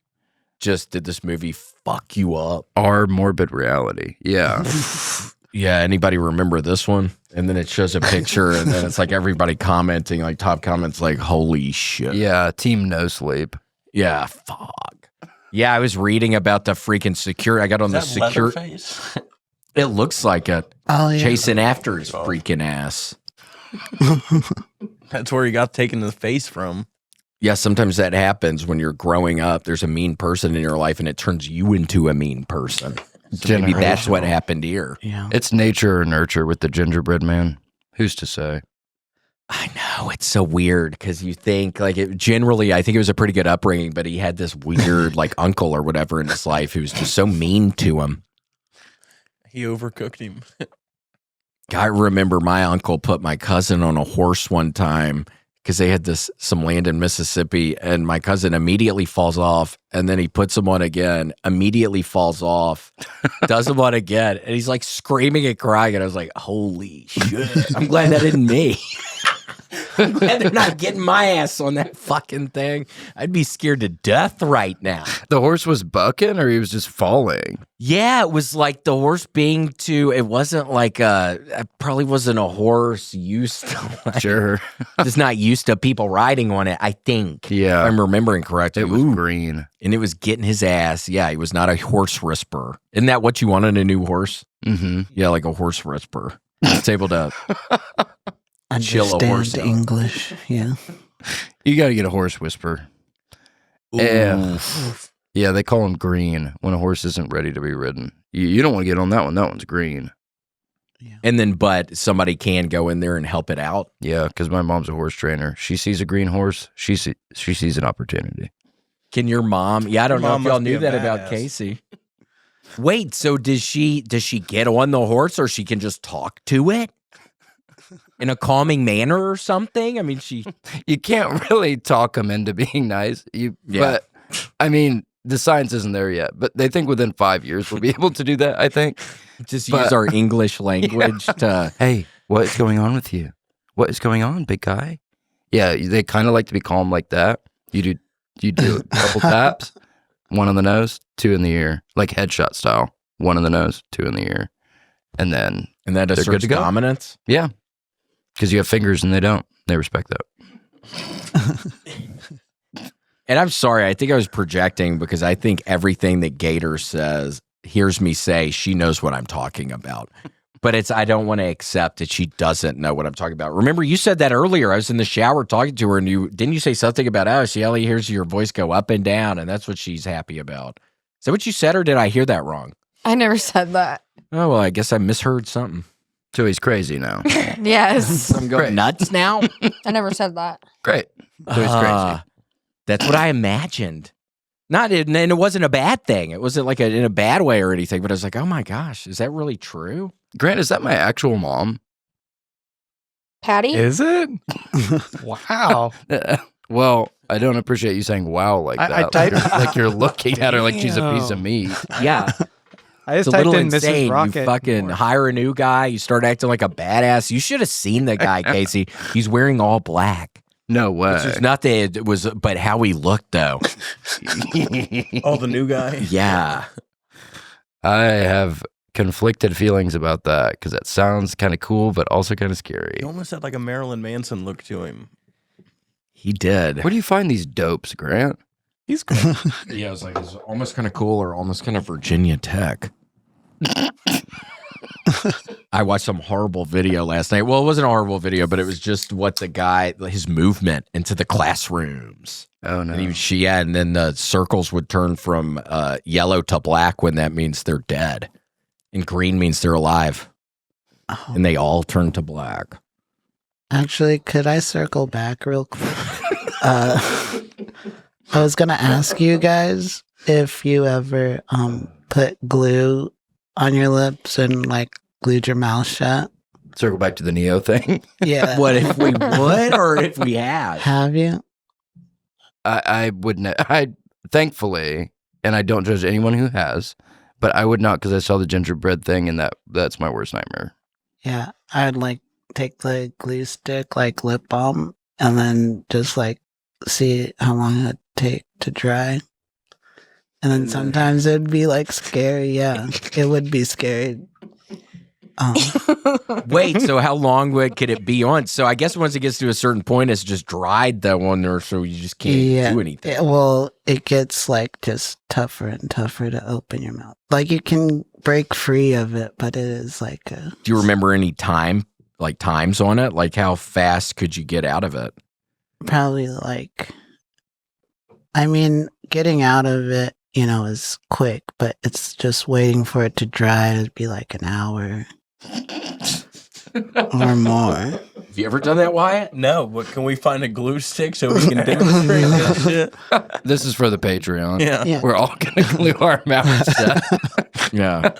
Just did this movie fuck you up? Our Morbid Reality. Yeah. Yeah, anybody remember this one? And then it shows a picture, and then it's like everybody commenting, like top comments, like, holy shit. Yeah, Team No Sleep. Yeah, fuck. Yeah, I was reading about the freaking secure. I got on the secure. It looks like it. Oh, yeah. Chasing after his freaking ass. That's where he got taken to the face from. Yeah, sometimes that happens when you're growing up. There's a mean person in your life, and it turns you into a mean person. So maybe that's what happened here. Yeah. It's nature or nurture with the gingerbread man. Who's to say? I know. It's so weird because you think, like, generally, I think it was a pretty good upbringing, but he had this weird, like, uncle or whatever in his life who was just so mean to him. He overcooked him. I remember my uncle put my cousin on a horse one time because they had some land in Mississippi, and my cousin immediately falls off, and then he puts him on again, immediately falls off, does him on again, and he's like screaming and crying, and I was like, holy shit. I'm glad that isn't me. I'm glad they're not getting my ass on that fucking thing. I'd be scared to death right now. The horse was bucking or he was just falling? Yeah, it was like the horse it wasn't like it probably wasn't a horse used to, like, Sure. just not used to people riding on it, I think. Yeah. If I'm remembering correctly. It was green. And it was getting his ass. Yeah, he was not a horse whisperer. Isn't that what you want in a new horse? Mm-hmm. Yeah, like a horse whisperer. It's able to chill a horse Understand out. English, yeah. You got to get a horse whisper. Yeah. Yeah, they call them green when a horse isn't ready to be ridden. You don't want to get on that one. That one's green. And then, but somebody can go in there and help it out. Yeah, because my mom's a horse trainer. She sees a green horse. She sees an opportunity. Can your mom? Yeah, I don't know if Mom y'all must be knew a that about badass. Casey. Wait, so does she get on the horse, or she can just talk to it in a calming manner or something? I mean, You can't really talk them into being nice. But I mean, the science isn't there yet. But they think within 5 years we'll be able to do that. I think. just use our English language to. Hey, what is going on with you? What is going on, big guy? Yeah, they kind of like to be calm like that. You do a couple taps, one on the nose, two in the ear, like headshot style. One in the nose, two in the ear, and then And that they're good asserts to go. dominance. Yeah, because you have fingers and they don't. They respect that. And I'm sorry, I think I was projecting because I think everything that Gator hears me say, she knows what I'm talking about. But I don't want to accept that she doesn't know what I'm talking about. Remember, you said that earlier. I was in the shower talking to her, and didn't you say something about, she only hears your voice go up and down, and that's what she's happy about. Is that what you said, or did I hear that wrong? I never said that. Oh, well, I guess I misheard something. So he's crazy now. Yes. I'm going nuts now? I never said that. Great. So he's crazy. That's what I imagined. And it wasn't a bad thing. It wasn't like in a bad way or anything, but I was like, oh my gosh, is that really true? Grant, is that my actual mom? Patty? Is it? Wow. Well, I don't appreciate you saying "wow" like I that. typed- like you're looking at her like she's a piece of Damn. meat. Yeah. I It's just a little typed in insane. Mrs. Rocket. You fucking more. hire a new guy. You start acting like a badass. You should have seen the guy, Casey. He's wearing all black. No way. Which is not that it was, but how he looked though. Oh, the new guy. Yeah. I have conflicted feelings about that because that sounds kind of cool, but also kind of scary. He almost had like a Marilyn Manson look to him. He did. Where do you find these dopes, Grant? He's cool. Yeah, it was like, it's almost kind of cool or almost kind of Virginia Tech. I watched some horrible video last night. Well, it wasn't a horrible video, but it was just what the guy, his movement into the classrooms. Oh no. And then the circles would turn from yellow to black when that means they're dead, and green means they're alive, and they all turn to black. Actually, could I circle back real quick? I was gonna ask you guys if you ever put glue on your lips and like glued your mouth shut. Circle back to the Neo thing. Yeah. What if we would, or if we had? Have you? I wouldn't. I thankfully, and I don't judge anyone who has, but I would not because I saw the gingerbread thing, and that's my worst nightmare. Yeah, I'd like take the glue stick, like lip balm, and then just like see how long it'd take to dry. And then sometimes it'd be like scary. Yeah, it would be scary. Wait, so how long could it be on? So I guess once it gets to a certain point, it's just dried that one, or so you just can't do anything. Well, it gets like just tougher and tougher to open your mouth. Like you can break free of it, but it is like a. Do you remember any times on it? Like how fast could you get out of it? Probably like. I mean, getting out of it, is quick, but it's just waiting for it to dry. It'd be like an hour. Or more. Have you ever done that, Wyatt? No, but can we find a glue stick so we can demonstrate this shit? This is for the Patreon. Yeah. We're all gonna glue our mouths shut. Yeah.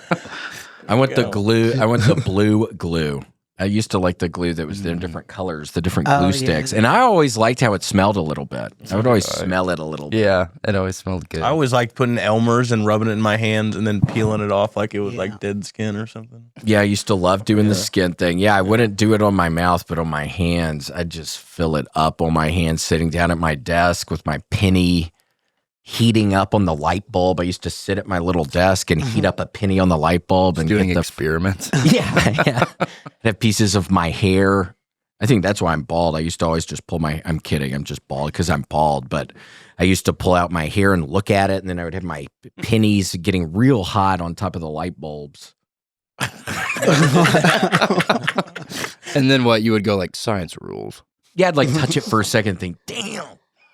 I want the glue. I want the blue glue. I used to like the glue that was in different colors, the different glue sticks. And I always liked how it smelled a little bit. I would always smell it a little bit. Yeah, it always smelled good. I always liked putting Elmer's and rubbing it in my hands and then peeling it off like it was like dead skin or something. Yeah, I used to love doing the skin thing. Yeah, I wouldn't do it on my mouth, but on my hands. I'd just fill it up on my hands sitting down at my desk with my penny heating up on the light bulb. I used to sit at my little desk and heat up a penny on the light bulb and doing get experiments. Yeah. I'd have pieces of my hair. I think that's why I'm bald. I used to always just pull I'm kidding. I'm just bald because I'm bald. But I used to pull out my hair and look at it, and then I would have my pennies getting real hot on top of the light bulbs. And then what? You would go like science rules. Yeah, I'd like touch it for a second and think, damn,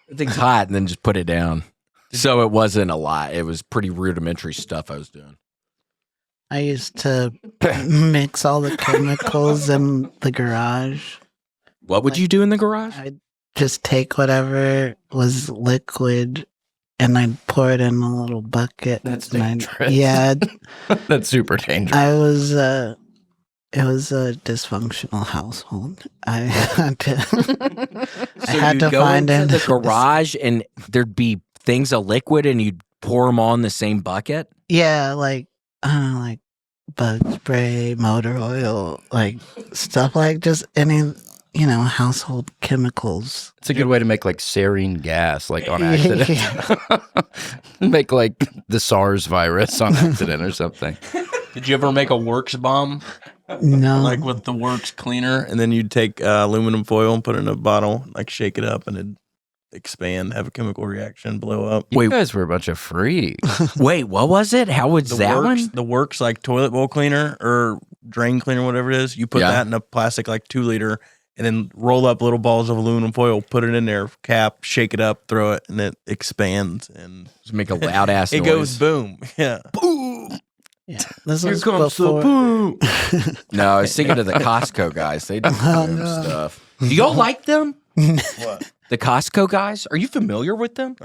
that thing's hot, and then just put it down. So it wasn't a lot. It was pretty rudimentary stuff I was doing. I used to mix all the chemicals in the garage. What would you do in the garage? I'd just take whatever was liquid and I'd pour it in a little bucket. That's and dangerous. Yeah. That's super dangerous. It was a dysfunctional household. I had to, So I had you'd to go find into it. the garage and there'd be things of liquid and you'd pour them all in the same bucket? Yeah, like bug spray, motor oil, like stuff like just any, household chemicals. It's a good way to make like sarin gas, like on accident. Make like the SARS virus on accident or something. Did you ever make a Works bomb? No. Like with the Works cleaner, and then you'd take aluminum foil and put it in a bottle, like shake it up, and it'd expand, have a chemical reaction, blow up. You guys were a bunch of freaks. Wait, what was it? How was that one? The Works like toilet bowl cleaner or drain cleaner, whatever it is. You put that in a plastic like 2 liter, and then roll up little balls of aluminum foil, put it in there, cap, shake it up, throw it, and it expands and Just make a loud ass noise. it goes boom. Yeah. boom. Yeah, this Here was comes before. the boom. No, I was thinking of the Costco guys. They do boom stuff. Do y'all like them? What? The Costco guys? Are you familiar with them?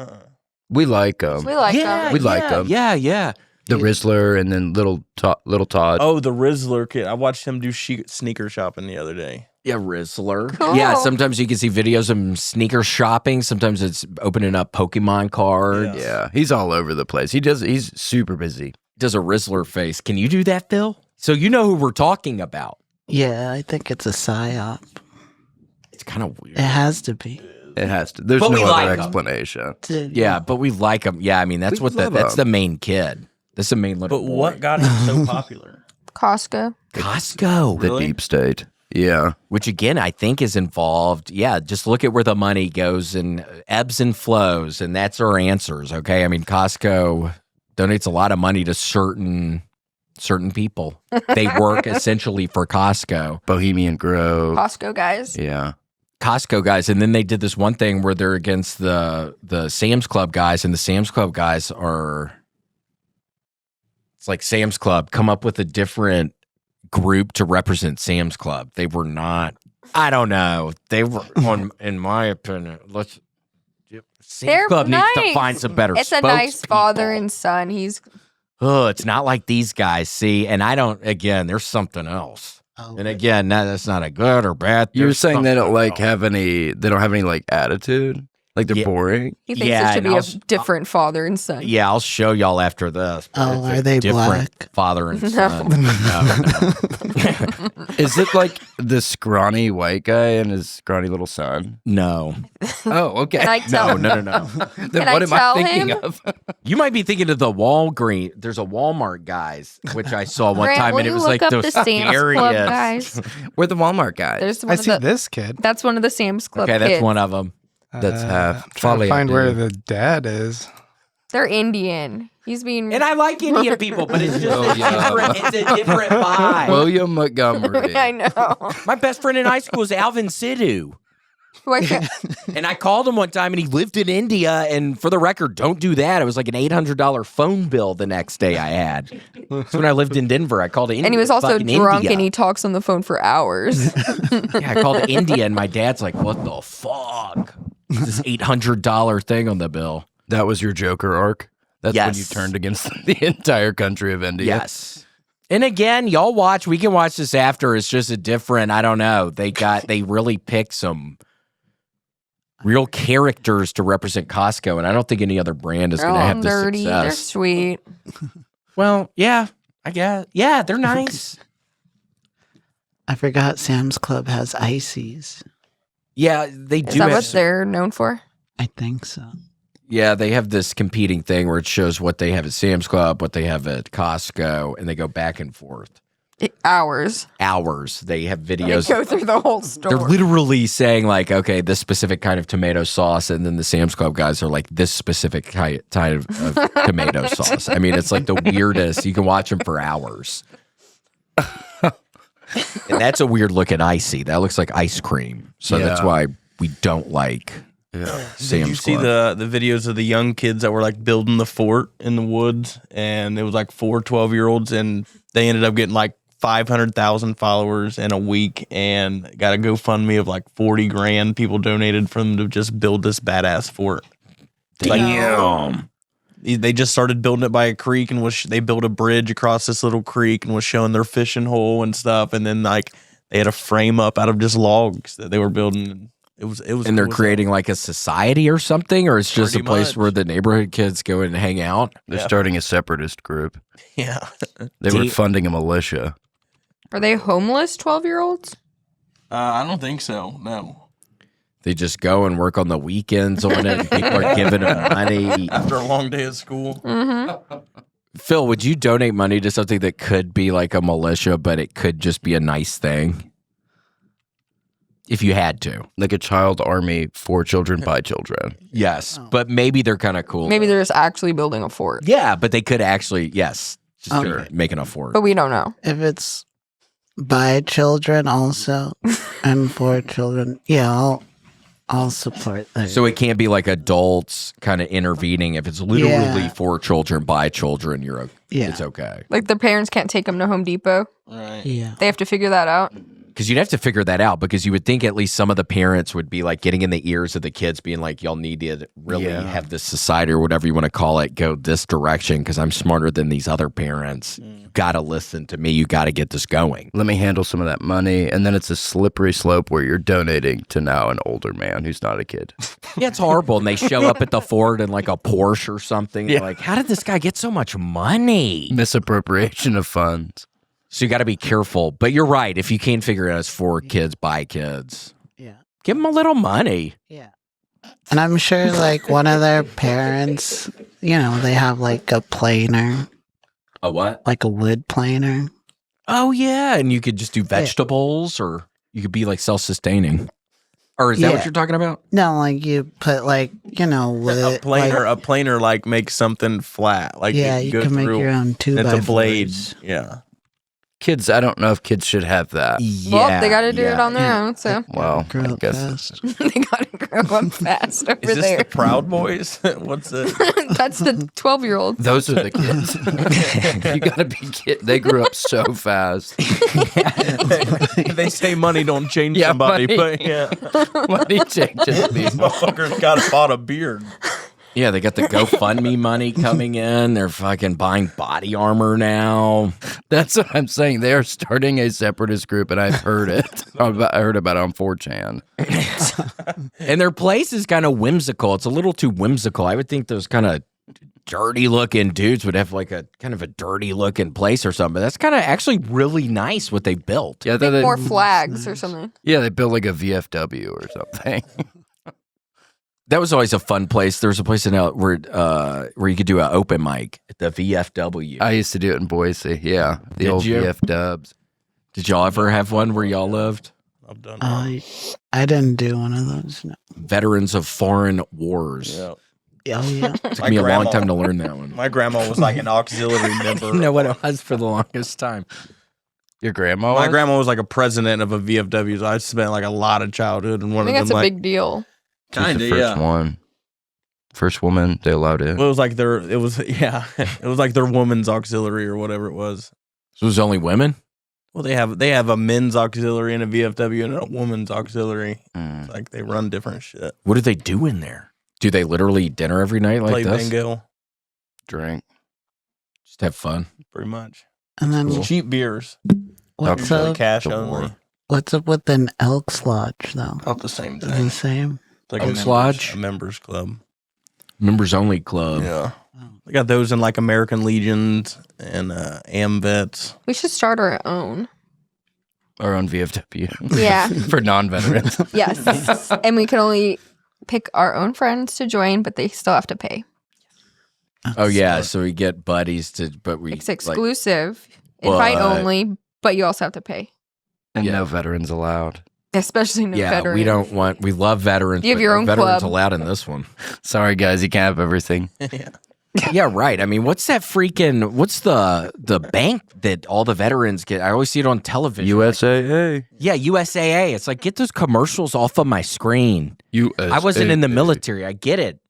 We like them. We like them. We like them. Yeah. The Rizzler and then little Todd. Oh, the Rizzler kid. I watched him do sneaker shopping the other day. Yeah, Rizzler. Cool. Yeah, sometimes you can see videos of him sneaker shopping. Sometimes it's opening up Pokemon cards. Yeah, he's all over the place. He's super busy. Does a Rizzler face. Can you do that, Phil? So you know who we're talking about. Yeah, I think it's a psyop. It's kind of weird. It has to be. It has to. There's But no we other like 'em. explanation. Yeah, but we like him. Yeah, I mean, that's We love that's 'em. the main kid. That's the main little But boy. what got him so popular? Costco. Costco. The deep state. Yeah. Which again, I think is involved. Yeah, just look at where the money goes and ebbs and flows, and that's our answers. Okay, I mean, Costco donates a lot of money to certain certain people. They work essentially for Costco. Bohemian Grove. Costco guys. Yeah. Costco guys, and then they did this one thing where they're against the Sam's Club guys, and the Sam's Club guys are, it's like Sam's Club come up with a different group to represent Sam's Club. They were not, I don't know, they were on, in my opinion, Sam's They're Club needs to nice. find some better. It's a nice spokespeople. father and son. He's It's not like these guys. See, and I don't. Again, there's something else. Oh, And again, that's not a good or bad. You were There's saying they don't something like else. have any. They don't have any like attitude. Like they're Yeah. boring. he thinks Yeah, it should and be I'll a s- different father and son. Yeah, I'll show y'all after this. but Oh, it's a are they different black? Father and No. son. No. Is it like the scrawny white guy and his scrawny little son? No. Oh, okay. Can I tell? No. Then Can what I am tell I thinking him? of? You might be thinking of the Walgreens. There's a Walmart guys, which I saw one Grant, time, will and it you was look like up those the Sam's Club scariest. guys. We're the Walmart guys. There's one I of see the, this kid. That's one of the Sam's Club Okay, that's kids. one of them. That's half. I'm trying Folly to find I where do. the dad is. They're Indian. He's being And I like Indian people, but it's just Oh, yeah. it's a different vibe. William Montgomery. I know. My best friend in high school was Alvin Sidhu. Like, And I called him one time, and he lived in India. And for the record, don't do that. It was like an $800 phone bill the next day I had. That's when I lived in Denver. I called India. and he was also fucking drunk India. and he talks on the phone for hours. Yeah, I called India, and my dad's like, "What the fuck? This $800 thing on the bill." That was your Joker arc. That's when you Yes. turned against the entire country of India. Yes. And again, y'all watch. We can watch this after. It's just a different. I don't know. They really picked some real characters to represent Costco, and I don't think any other brand is They're going to all have this dirty. They're success. sweet. Well, yeah, I guess. Yeah, they're nice. I forgot Sam's Club has ices. Yeah, they Is do. that Have what some- they're known for? I think so. Yeah, they have this competing thing where it shows what they have at Sam's Club, what they have at Costco, and they go back and forth. Hours. Hours. They have They videos. go through the whole store. They're literally saying like, okay, this specific kind of tomato sauce, and then the Sam's Club guys are like, this specific kind of tomato sauce. I mean, it's like the weirdest. You can watch them for hours. And that's a weird looking icy. That looks like ice cream. So that's Yeah. why we don't like Sam's Did you see Club. the videos of the young kids that were like building the fort in the woods? And it was like 4 12-year-olds, and they ended up getting like 500,000 followers in a week and got a GoFundMe of like 40 grand. People donated for them to just build this badass fort. Damn. They just started building it by a creek, and they built a bridge across this little creek and was showing their fishing hole and stuff. And then like they had a frame up out of just logs that they were building. It was And they're cool as creating like a society or something, or it's just a Pretty place much. where the neighborhood kids go and hang out. They're Yeah. starting a separatist group. hell. Yeah. They were Damn. funding a militia. Are they homeless 12-year-olds? I don't think so. No. They just go and work on the weekends on it. And people are giving them money. After a long day of school. Mm-hmm. Phil, would you donate money to something that could be like a militia, but it could just be a nice thing? If you had to. Like a child army for children by children. Yes. But maybe they're kind of cool. Maybe they're just actually building a fort. Yeah, but they could actually, yes, just be Okay. making a fort. But we don't know. If it's by children also and for children, yeah, I'll support that. So it can't be like adults kind of intervening. If it's literally Yeah. for children, by children, Yeah. it's okay. Like the parents can't take them to Home Depot. Right. Yeah. They have to figure that out. Because you'd have to figure that out, because you would think at least some of the parents would be like getting in the ears of the kids, being like, y'all need to really Yeah. have this society or whatever you want to call it go this direction because I'm smarter than these other parents. You got to listen to me. You got to get this going. Let me handle some of that money. And then it's a slippery slope where you're donating to now an older man who's not a kid. Yeah, it's horrible. And they show up at the fort in like a Porsche or something. Yeah. Like, how did this guy get so much money? Misappropriation of funds. So you got to be careful. But you're right. If you can't figure it out, it's for kids, by kids. Yeah. Give them a little money. Yeah. And I'm sure like one of their parents, they have like a planer, A what? like a wood planer. Oh, yeah. And you could just do vegetables or you could be like self-sustaining. Or is that Yeah. what you're talking about? No, like you put like with A planer like makes something flat. Like yeah, you you go can make through, your own 2x4s. it's a blade. Yeah. Kids, I don't know if kids should have that. Well, they got to do it on their own, so Well, Grow I up guess fast. they got to grow up fast over Is this there. the Proud Boys? What's it? That's the 12-year-old. those are the kids. You gotta be kid. They grew up so fast. They say money don't change Yeah, somebody, money. but yeah, Money changes these people. motherfuckers got bought a beard. Yeah, they got the GoFundMe money coming in. They're fucking buying body armor now. That's what I'm saying. They are starting a separatist group, and I've heard it. I heard about it on 4chan. And their place is kind of whimsical. It's a little too whimsical. I would think those kind of dirty looking dudes would have like a kind of a dirty looking place or something. But that's kind of actually really nice what they built. Yeah, they, More flags or something. yeah, they built like a VFW or something. That was always a fun place. There was a place in where you could do an open mic at the VFW. I used to do it in Boise. Yeah, the Did old you? VF Dubs. Did y'all ever have one where y'all lived? I've done. I didn't do one of those. No. Veterans of Foreign Wars. Yeah. Oh yeah. Took My me a long grandma- time to learn that one. My grandma was like an auxiliary I member. didn't know what it was for the longest time. Your grandma? My was? grandma was like a president of a VFW. So I spent like a lot of childhood in I one think of that's them. a Like, big deal. She's kinda, the first yeah. one. First woman they allowed in. well, it was like it was like their woman's auxiliary or whatever it was. So it was only women? Well, they have a men's auxiliary and a VFW and a woman's auxiliary. Mm. Like they run different shit. What do they do in there? Do they literally eat dinner every night like Play this? bingo, Drink. Just have fun. pretty much. And then Cool. Cheap beers, what's usually up? cash the only. war. What's up with an Elks Lodge though? Not the same Is it thing. the same? It's like Elks a Lodge? members club. Members only club. Yeah, they got those in like American Legions and AMVETs. We should start our own. Our own VFW. Yeah. For non-veterans. Yes. And we can only pick our own friends to join, but they still have to pay. Oh yeah, so we get buddies to, but we It's exclusive, invite but- only, but you also have to pay. And Yeah. no veterans allowed. Especially no yeah, veterans. we don't want. We love veterans. You have but your no own veterans club. allowed in this one. Sorry, guys. You can't have everything. Yeah, right. I mean, what's that freaking? What's the bank that all the veterans get? I always see it on television. USAA. Yeah, USAA. It's like, get those commercials off of my screen. USAA. I wasn't in the military. I get it,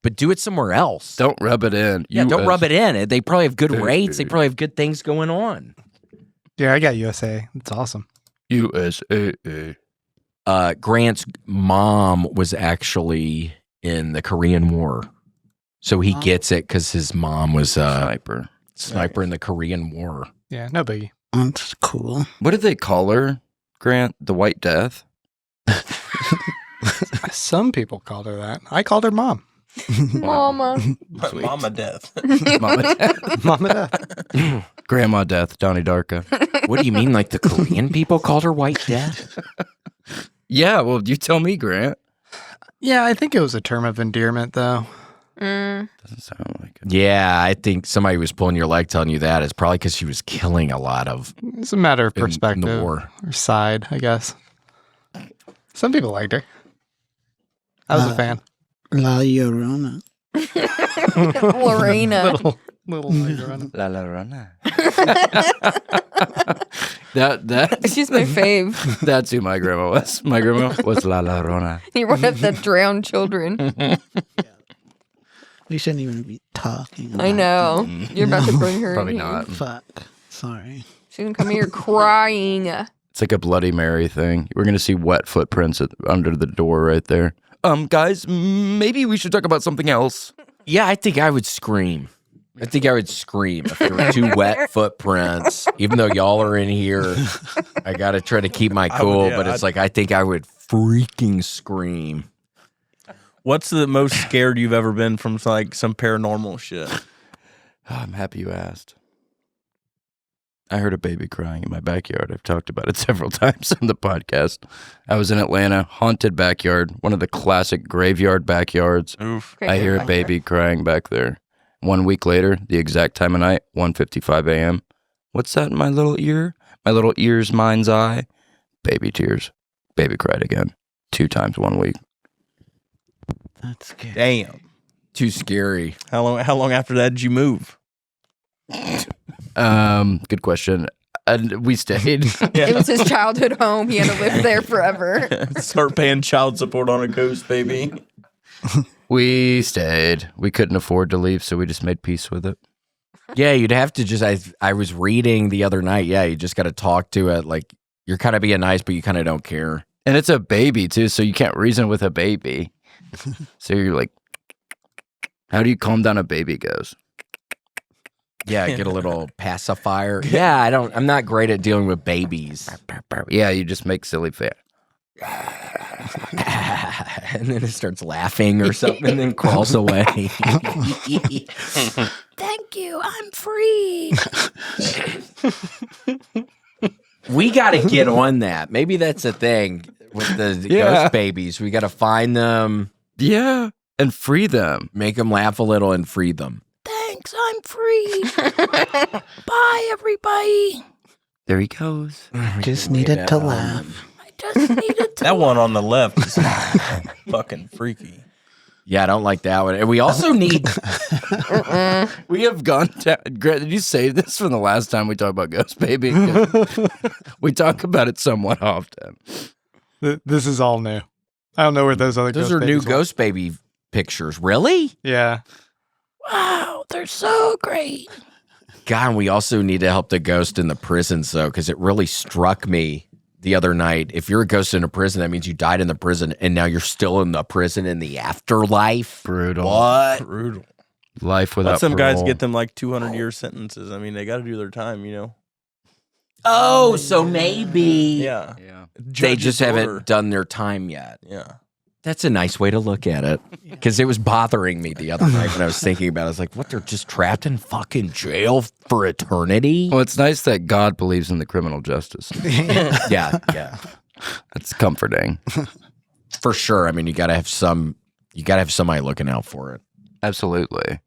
but do it somewhere else. Don't rub it in. Yeah, don't rub it in. They probably have good USAA. rates. They probably have good things going on. Yeah, I got USA. It's awesome. USAA. Grant's mom was actually in the Korean War, so he gets it because his mom was a Sniper. sniper in the Korean War. Yeah, no biggie. That's cool. What did they call her, Grant? The White Death? Some people called her that. I called her mom. Mama. Sweet. Mama death. Mama Death. Mama Death. Grandma Death. Donnie Darko. What do you mean? Like the Korean people called her White Death? Yeah, well, you tell me, Grant. Yeah, I think it was a term of endearment, though. Mm. Doesn't sound like it. Yeah, I think somebody was pulling your leg telling you that. It's probably because she was killing a lot of It's a matter of in perspective the war. or side, I guess. Some people liked her. I was a fan. La Llorona. Lorena. Little Llorona. La La Rana. that She's my fave. that's who my grandma was. My grandma was La La Rona. You're one of the drowned children. We shouldn't even be talking. I about know. You're about to bring her Probably in here. not. Fuck. Sorry. She's going to come here crying. It's like a Bloody Mary thing. We're gonna see wet footprints under the door right there. Guys, maybe we should talk about something else. Yeah, I think I would scream. I think I would scream if there were two wet footprints. Even though y'all are in here, I got to try to keep my cool. yeah, but it's like, I think I would freaking scream. What's the most scared you've ever been from like some paranormal shit? Oh, I'm happy you asked. I heard a baby crying in my backyard. I've talked about it several times on the podcast. I was in Atlanta, haunted backyard, one of the classic graveyard backyards. Oof. I hear a baby crying back there. 1 week later, the exact time of night, 1:55 a.m. What's that in my little ear? My little ear's mind's eye. Baby tears. Baby cried again. 2 times 1 week. That's scary. Damn. Too scary. How long after that did you move? Good question. And we stayed. It was his childhood home. He had to live there forever. Start paying child support on a ghost, baby. We stayed. We couldn't afford to leave, so we just made peace with it. Yeah, you'd have to just. I was reading the other night. Yeah, you just got to talk to it. Like you're kind of being nice, but you kind of don't care. And it's a baby too, so you can't reason with a baby. So you're like, how do you calm down a baby ghost? Yeah, get a little pacifier. Yeah, I'm not great at dealing with babies. Yeah, you just make silly face. And then it starts laughing or something and then crawls away. Thank you. I'm free. We got to get on that. Maybe that's a thing with the ghost babies. We got to find them. Yeah, and free them. Make them laugh a little and free them. Thanks. I'm free. Bye, everybody. There he goes. Just needed to laugh. I just needed to. That one on the left is fucking freaky. Yeah, I don't like that one. And we also need. We have gone down. Grant, did you save this from the last time we talked about Ghost Baby? 'Cause we talk about it somewhat often. This is all new. I don't know where those other Those ghost are new babies were. ghost baby pictures. Really? Yeah. Wow, they're so great. God, and we also need to help the ghost in the prison, so because it really struck me the other night. If you're a ghost in a prison, that means you died in the prison, and now you're still in the prison in the afterlife. Brutal. What? Brutal. Life without Let some guys parole. get them like 200-year sentences. I mean, they got to do their time, you know. Oh, so maybe Yeah. Yeah. they Judge's just order. haven't done their time yet. Yeah. That's a nice way to look at it. Because it was bothering me the other night when I was thinking about it. I was like, what, they're just trapped in fucking jail for eternity? Well, it's nice that God believes in the criminal justice system. Yeah. That's comforting. For sure. I mean, you gotta have somebody looking out for it. Absolutely.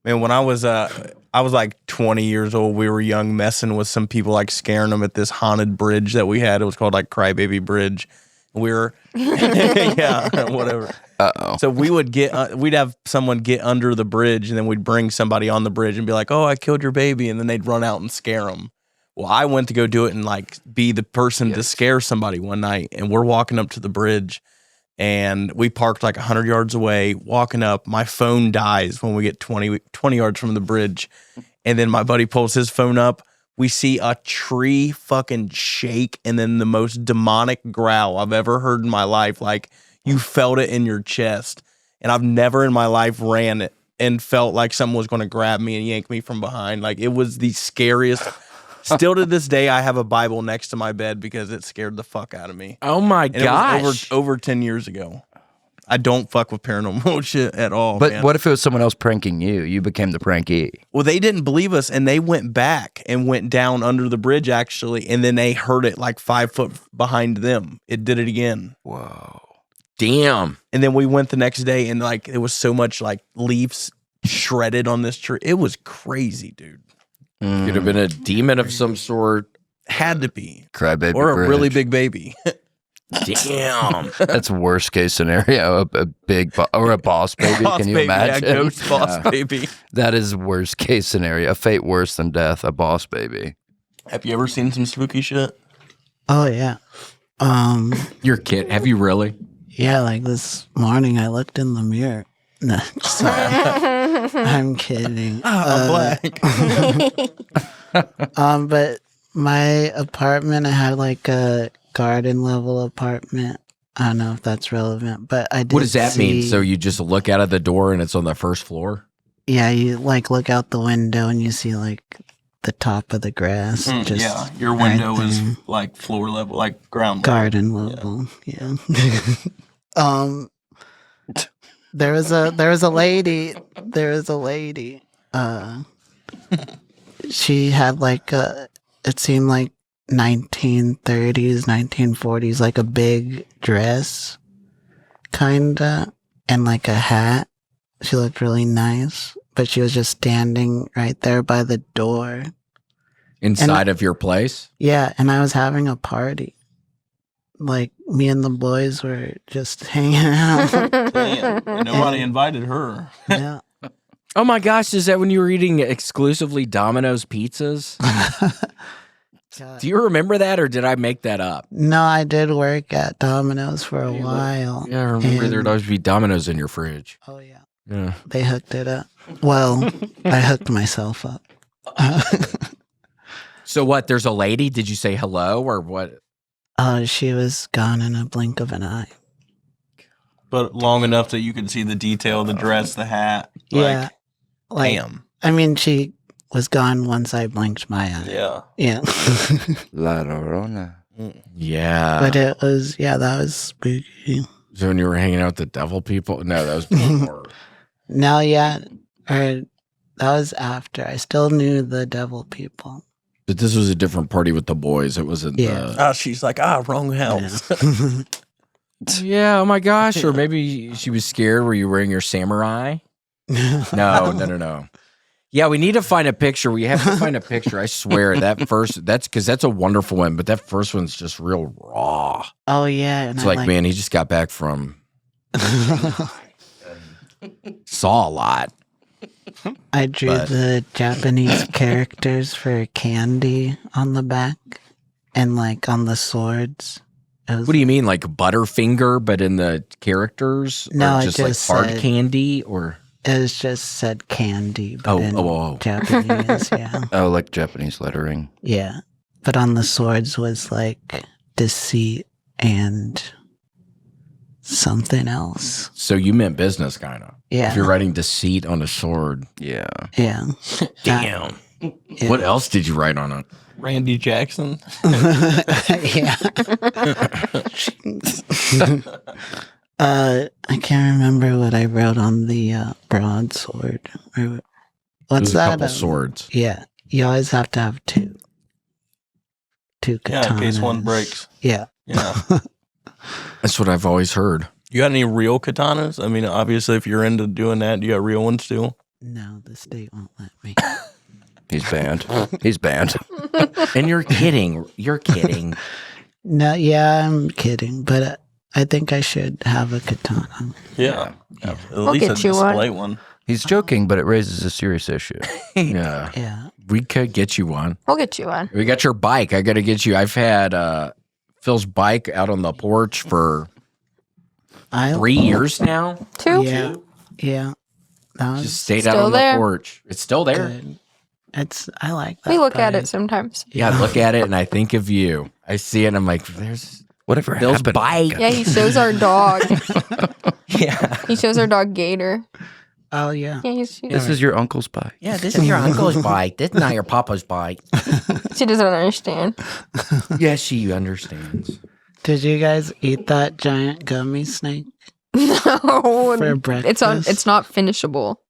Man, when I was like 20 years old, we were young, messing with some people, like scaring them at this haunted bridge that we had. It was called like Crybaby Bridge. We were, yeah, whatever. Uh-oh. So we would we'd have someone get under the bridge, and then we'd bring somebody on the bridge and be like, "Oh, I killed your baby," and then they'd run out and scare them. Well, I went to go do it and like be the person to scare somebody one night, and we're walking up to the bridge, and we parked like 100 yards away. Walking up, my phone dies when we get 20 yards from the bridge, and then my buddy pulls his phone up. We see a tree fucking shake, and then the most demonic growl I've ever heard in my life. Like you felt it in your chest. And I've never in my life ran it and felt like someone was going to grab me and yank me from behind. Like it was the scariest. Still to this day, I have a Bible next to my bed because it scared the fuck out of me. Oh my And gosh. it was over 10 years ago. I don't fuck with paranormal shit at all. But man. what if it was someone else pranking you? You became the prankee. Well, they didn't believe us, and they went back and went down under the bridge, actually, and then they heard it like 5 foot behind them. It did it again. Whoa. Damn. And then we went the next day, and like it was so much like leaves shredded on this tree. It was crazy, dude. Could have been a demon of some sort. Had to be. Crybaby Or a Bridge. really big baby. Damn. That's worst case scenario. A big or a boss baby. Boss Can you baby, imagine? Yeah, ghost boss baby. That is worst case scenario. A fate worse than death. A boss baby. Have you ever seen some spooky shit? Oh yeah. Your kid. Have you really? Yeah, like this morning I looked in the mirror. No, sorry. I'm kidding. I'm black. But my apartment, I had like a garden level apartment. I don't know if that's relevant, but I did. What does that mean? see- So you just look out of the door and it's on the first floor? yeah, you like look out the window and you see like the top of the grass. just yeah, your right window is there. like floor level, like ground level. Garden level. Yeah. There was a lady. She had like it seemed like 1930s, 1940s, like a big dress, kinda, and like a hat. She looked really nice, but she was just standing right there by the door. Inside of your place? Yeah, and I was having a party. Like me and the boys were just hanging out. Damn. And nobody invited her. Yeah. Oh my gosh, is that when you were eating exclusively Domino's pizzas? Do you remember that, or did I make that up? No, I did work at Domino's for a while. Yeah, I remember and- there'd always be Domino's in your fridge. Oh, yeah. Yeah. They hooked it up. Well, I hooked myself up. So what? There's a lady. Did you say hello or what? She was gone in a blink of an eye. But long enough that you could see the detail, the dress, the hat. Yeah. Like, Damn. I mean, she was gone once I blinked my eye. Yeah. Yeah. La Llorona. Yeah. But it was, that was spooky. So when you were hanging out with the devil people? No, that was before. No, that was after. I still knew the devil people. But this was a different party with the boys. It wasn't Oh, she's like, wrong house. Yeah, oh my gosh. Or maybe she was scared. Were you wearing your samurai? No. Yeah, we need to find a picture. We have to find a picture. I swear that's because that's a wonderful one, but that first one's just real raw. Oh, yeah. And It's like, man, he just got back from saw a lot. I drew the Japanese characters for candy on the back and like on the swords. What do you mean, like Butterfinger, but in the characters? No, or it just like just hard said- candy, or It was just said candy, but in oh. Japanese, yeah. Oh, like Japanese lettering. Yeah. But on the swords was like deceit and something else. So you meant business, kind of. Yeah. If you're writing deceit on a sword. Yeah. Yeah. Damn. Yeah. What else did you write on it? Randy Jackson. Yeah. I can't remember what I wrote on the broadsword. What's There's a that? couple swords. Yeah. You always have to have two. Two katanas. Yeah, in case one breaks. Yeah. Yeah. That's what I've always heard. You got any real katanas? I mean, obviously, if you're into doing that, you got real ones too? No, the state won't let me. He's banned. He's banned. And you're kidding. You're kidding. No, yeah, I'm kidding, but I think I should have a katana. Yeah. At We'll least a get you one. display one. He's joking, but it raises a serious issue. Yeah. Yeah. We could get you one. We'll get you one. We got your bike. I got to get you. I've had Phil's bike out on the porch for 3 years now. 2? Yeah. Yeah. That was Just stayed out Still on there? the porch. It's still there. good. I like that. We look at bike. it sometimes. Yeah, I look at it and I think of you. I see it and I'm like, there's Whatever Phil's happened? bike. Yeah, he shows our dog. Yeah. He shows our dog Gator. Oh, yeah. Yeah, This is your uncle's bike. Yeah, this is your uncle's bike. This is not your papa's bike. she doesn't understand. Yes, she understands. Did you guys eat that giant gummy snake No, for breakfast? it's not finishable.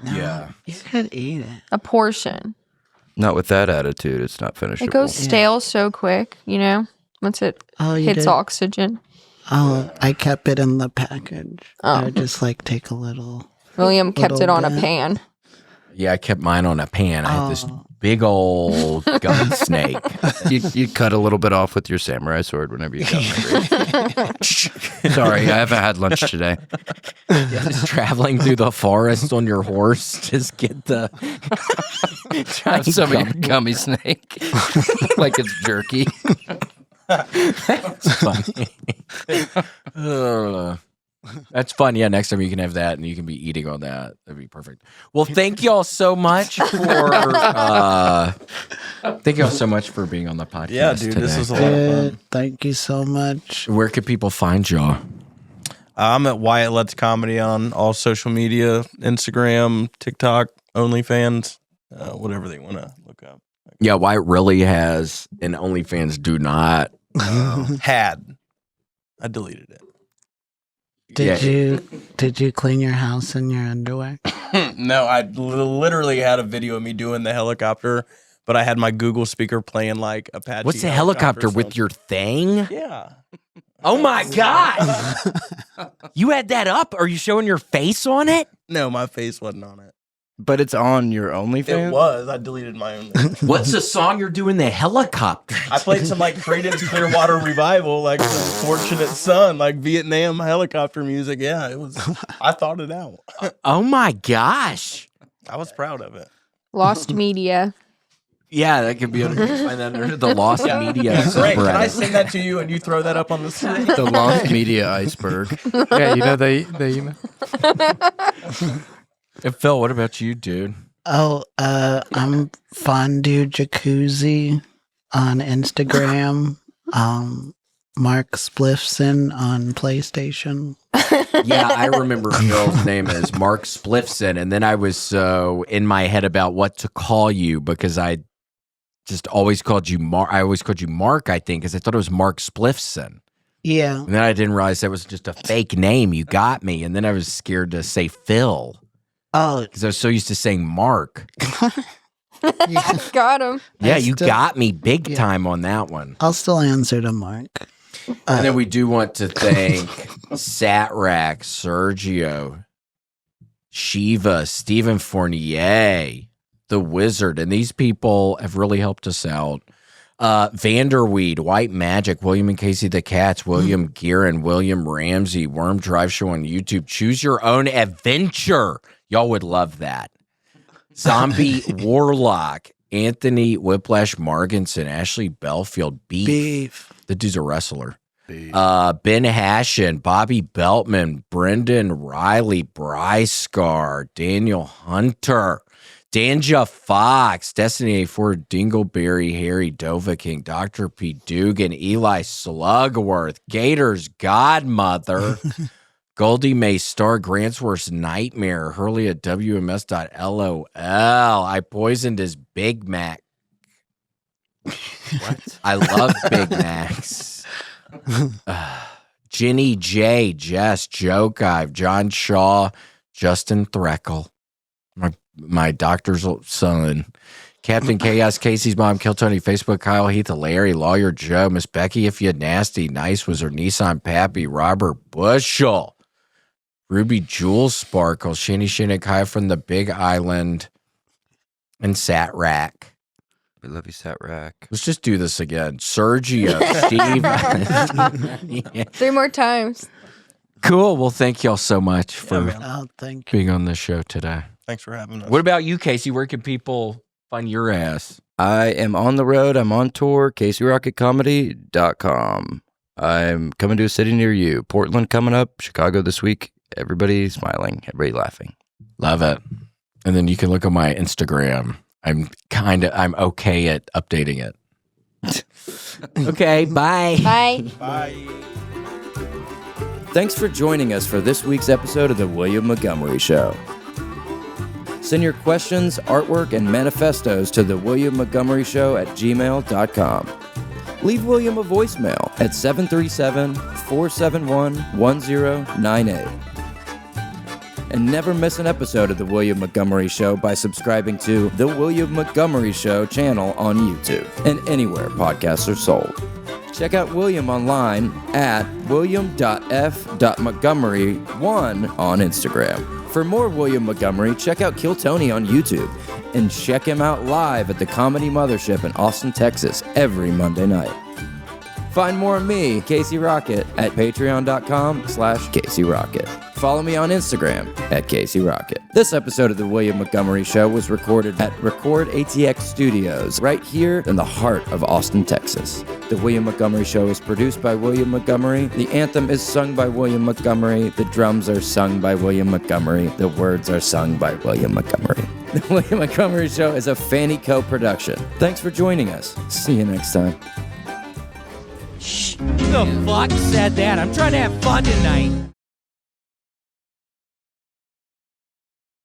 No, Yeah. You could eat it. A portion. Not with that attitude. It's not finishable. It goes stale so quick, once it Oh, you hits did? oxygen. Oh, I kept it in the package. Oh. I would just like take a little. William kept it on a bit. pan. Yeah, I kept mine on a pan. I had this Oh. big old gummy snake. You cut a little bit off with your samurai sword whenever you got hungry. Sorry, I haven't had lunch today. Just traveling through the forest on your horse. Just get the giant Some of your gummy. gummy snake. Like it's jerky. That's funny. That's fun. Yeah, next time you can have that and you can be eating on that. That'd be perfect. Well, thank you all so much for being on the podcast. Yeah, dude, this today. was a lot of fun. Good. Thank you so much. Where could people find y'all? I'm at Wyatt Lutz Comedy on all social media, Instagram, TikTok, OnlyFans, whatever they want to look up. Yeah, Wyatt really has an OnlyFans. Do not. Had. I deleted it. Did you clean your house in your underwear? No, I literally had a video of me doing the helicopter, but I had my Google speaker playing like Apache. What's the helicopter with song. your thing? Yeah. Oh my god! You had that up? Are you showing your face on it? No, my face wasn't on it. But it's on your OnlyFans? It was. I deleted my own. What's the song you're doing the helicopter? I played some like Creedence Clearwater Revival, like some Fortunate Son, like Vietnam helicopter music. Yeah, it was. I thought it out. Oh my gosh. I was proud of it. Lost Media. Yeah, that could be under, find that under the Lost Media. Great. Can I subreddit. send that to you and you throw that up on the screen? The Lost Media Iceberg. Yeah, you know the email. And Phil, what about you, dude? Oh, I'm Fondue Jacuzzi on Instagram. Mark Spliffson on PlayStation. Yeah, I remember Phil's name is Mark Spliffson, and then I was so in my head about what to call you because I just always called you Mark. I always called you Mark, I think, because I thought it was Mark Spliffson. Yeah. And then I didn't realize that was just a fake name. You got me. And then I was scared to say Phil Oh, because I was so used to saying Mark. yeah. Got him. Yeah, I you still- got me big yeah. time on that one. I'll still answer to Mark. And then we do want to thank Satrak, Sergio, Shiva, Stephen Fournier, The Wizard, and these people have really helped us out. Vanderweed, White Magic, William and Casey the Cats, William Gearin, William Ramsey, Worm Drive Show on YouTube. Choose Your Own Adventure. Y'all would love that. Zombie Warlock, Anthony Whiplash Marginson, Ashley Belfield, Beef. The dude's a wrestler. Ben Hashin, Bobby Beltman, Brendan Riley, Bryce Scar, Daniel Hunter, Danja Fox, Destiny 84, Dingleberry, Harry Dovahking, Dr. P. Dugan, Eli Slugworth, Gator's Godmother, Goldie Mae Star, Grantsworth's Nightmare, Hurley at WMS.LOL. I poisoned his Big Mac. What? I love Big Macs. Ginny J, Jess, Joe Guive, John Shaw, Justin Threckle, my doctor's son, Captain Chaos, Casey's mom, Kill Tony, Facebook, Kyle Heath, Larry, Lawyer Joe, Miss Becky, If You Nasty, Nice Was Her, Nissan Pappy, Robert Bushel, Ruby Jewel Sparkle, Shanny Kai from the Big Island, and Satrak. We love you, Satrak. Let's just do this again. Sergio, Steve. Yeah. 3 more times. Cool. Well, thank y'all so much for Oh, thank you. being on the show today. Thanks for having us. What about you, Casey? Where can people find your ass? I am on the road. I'm on tour. CaseyRocketComedy.com. I'm coming to a city near you. Portland coming up. Chicago this week. Everybody smiling. Everybody laughing. Love it. And then you can look on my Instagram. I'm okay at updating it. Okay, bye. Bye. Bye. Thanks for joining us for this week's episode of The William Montgomery Show. Send your questions, artwork, and manifestos to thewilliammontgomeryshow@gmail.com. Leave William a voicemail at 737-471-1098. And never miss an episode of The William Montgomery Show by subscribing to The William Montgomery Show channel on YouTube and anywhere podcasts are sold. Check out William online at william.f.montgomery1 on Instagram. For more William Montgomery, check out Kill Tony on YouTube and check him out live at the Comedy Mothership in Austin, Texas every Monday night. Find more of me, Casey Rocket, at patreon.com/Casey Rocket. Follow me on Instagram at Casey Rocket. This episode of The William Montgomery Show was recorded at Record ATX Studios, right here in the heart of Austin, Texas. The William Montgomery Show is produced by William Montgomery. The anthem is sung by William Montgomery. The drums are sung by William Montgomery. The words are sung by William Montgomery. The William Montgomery Show is a Fanny Co. production. Thanks for joining us. See you next time. Who the fuck said that? I'm trying to have fun tonight.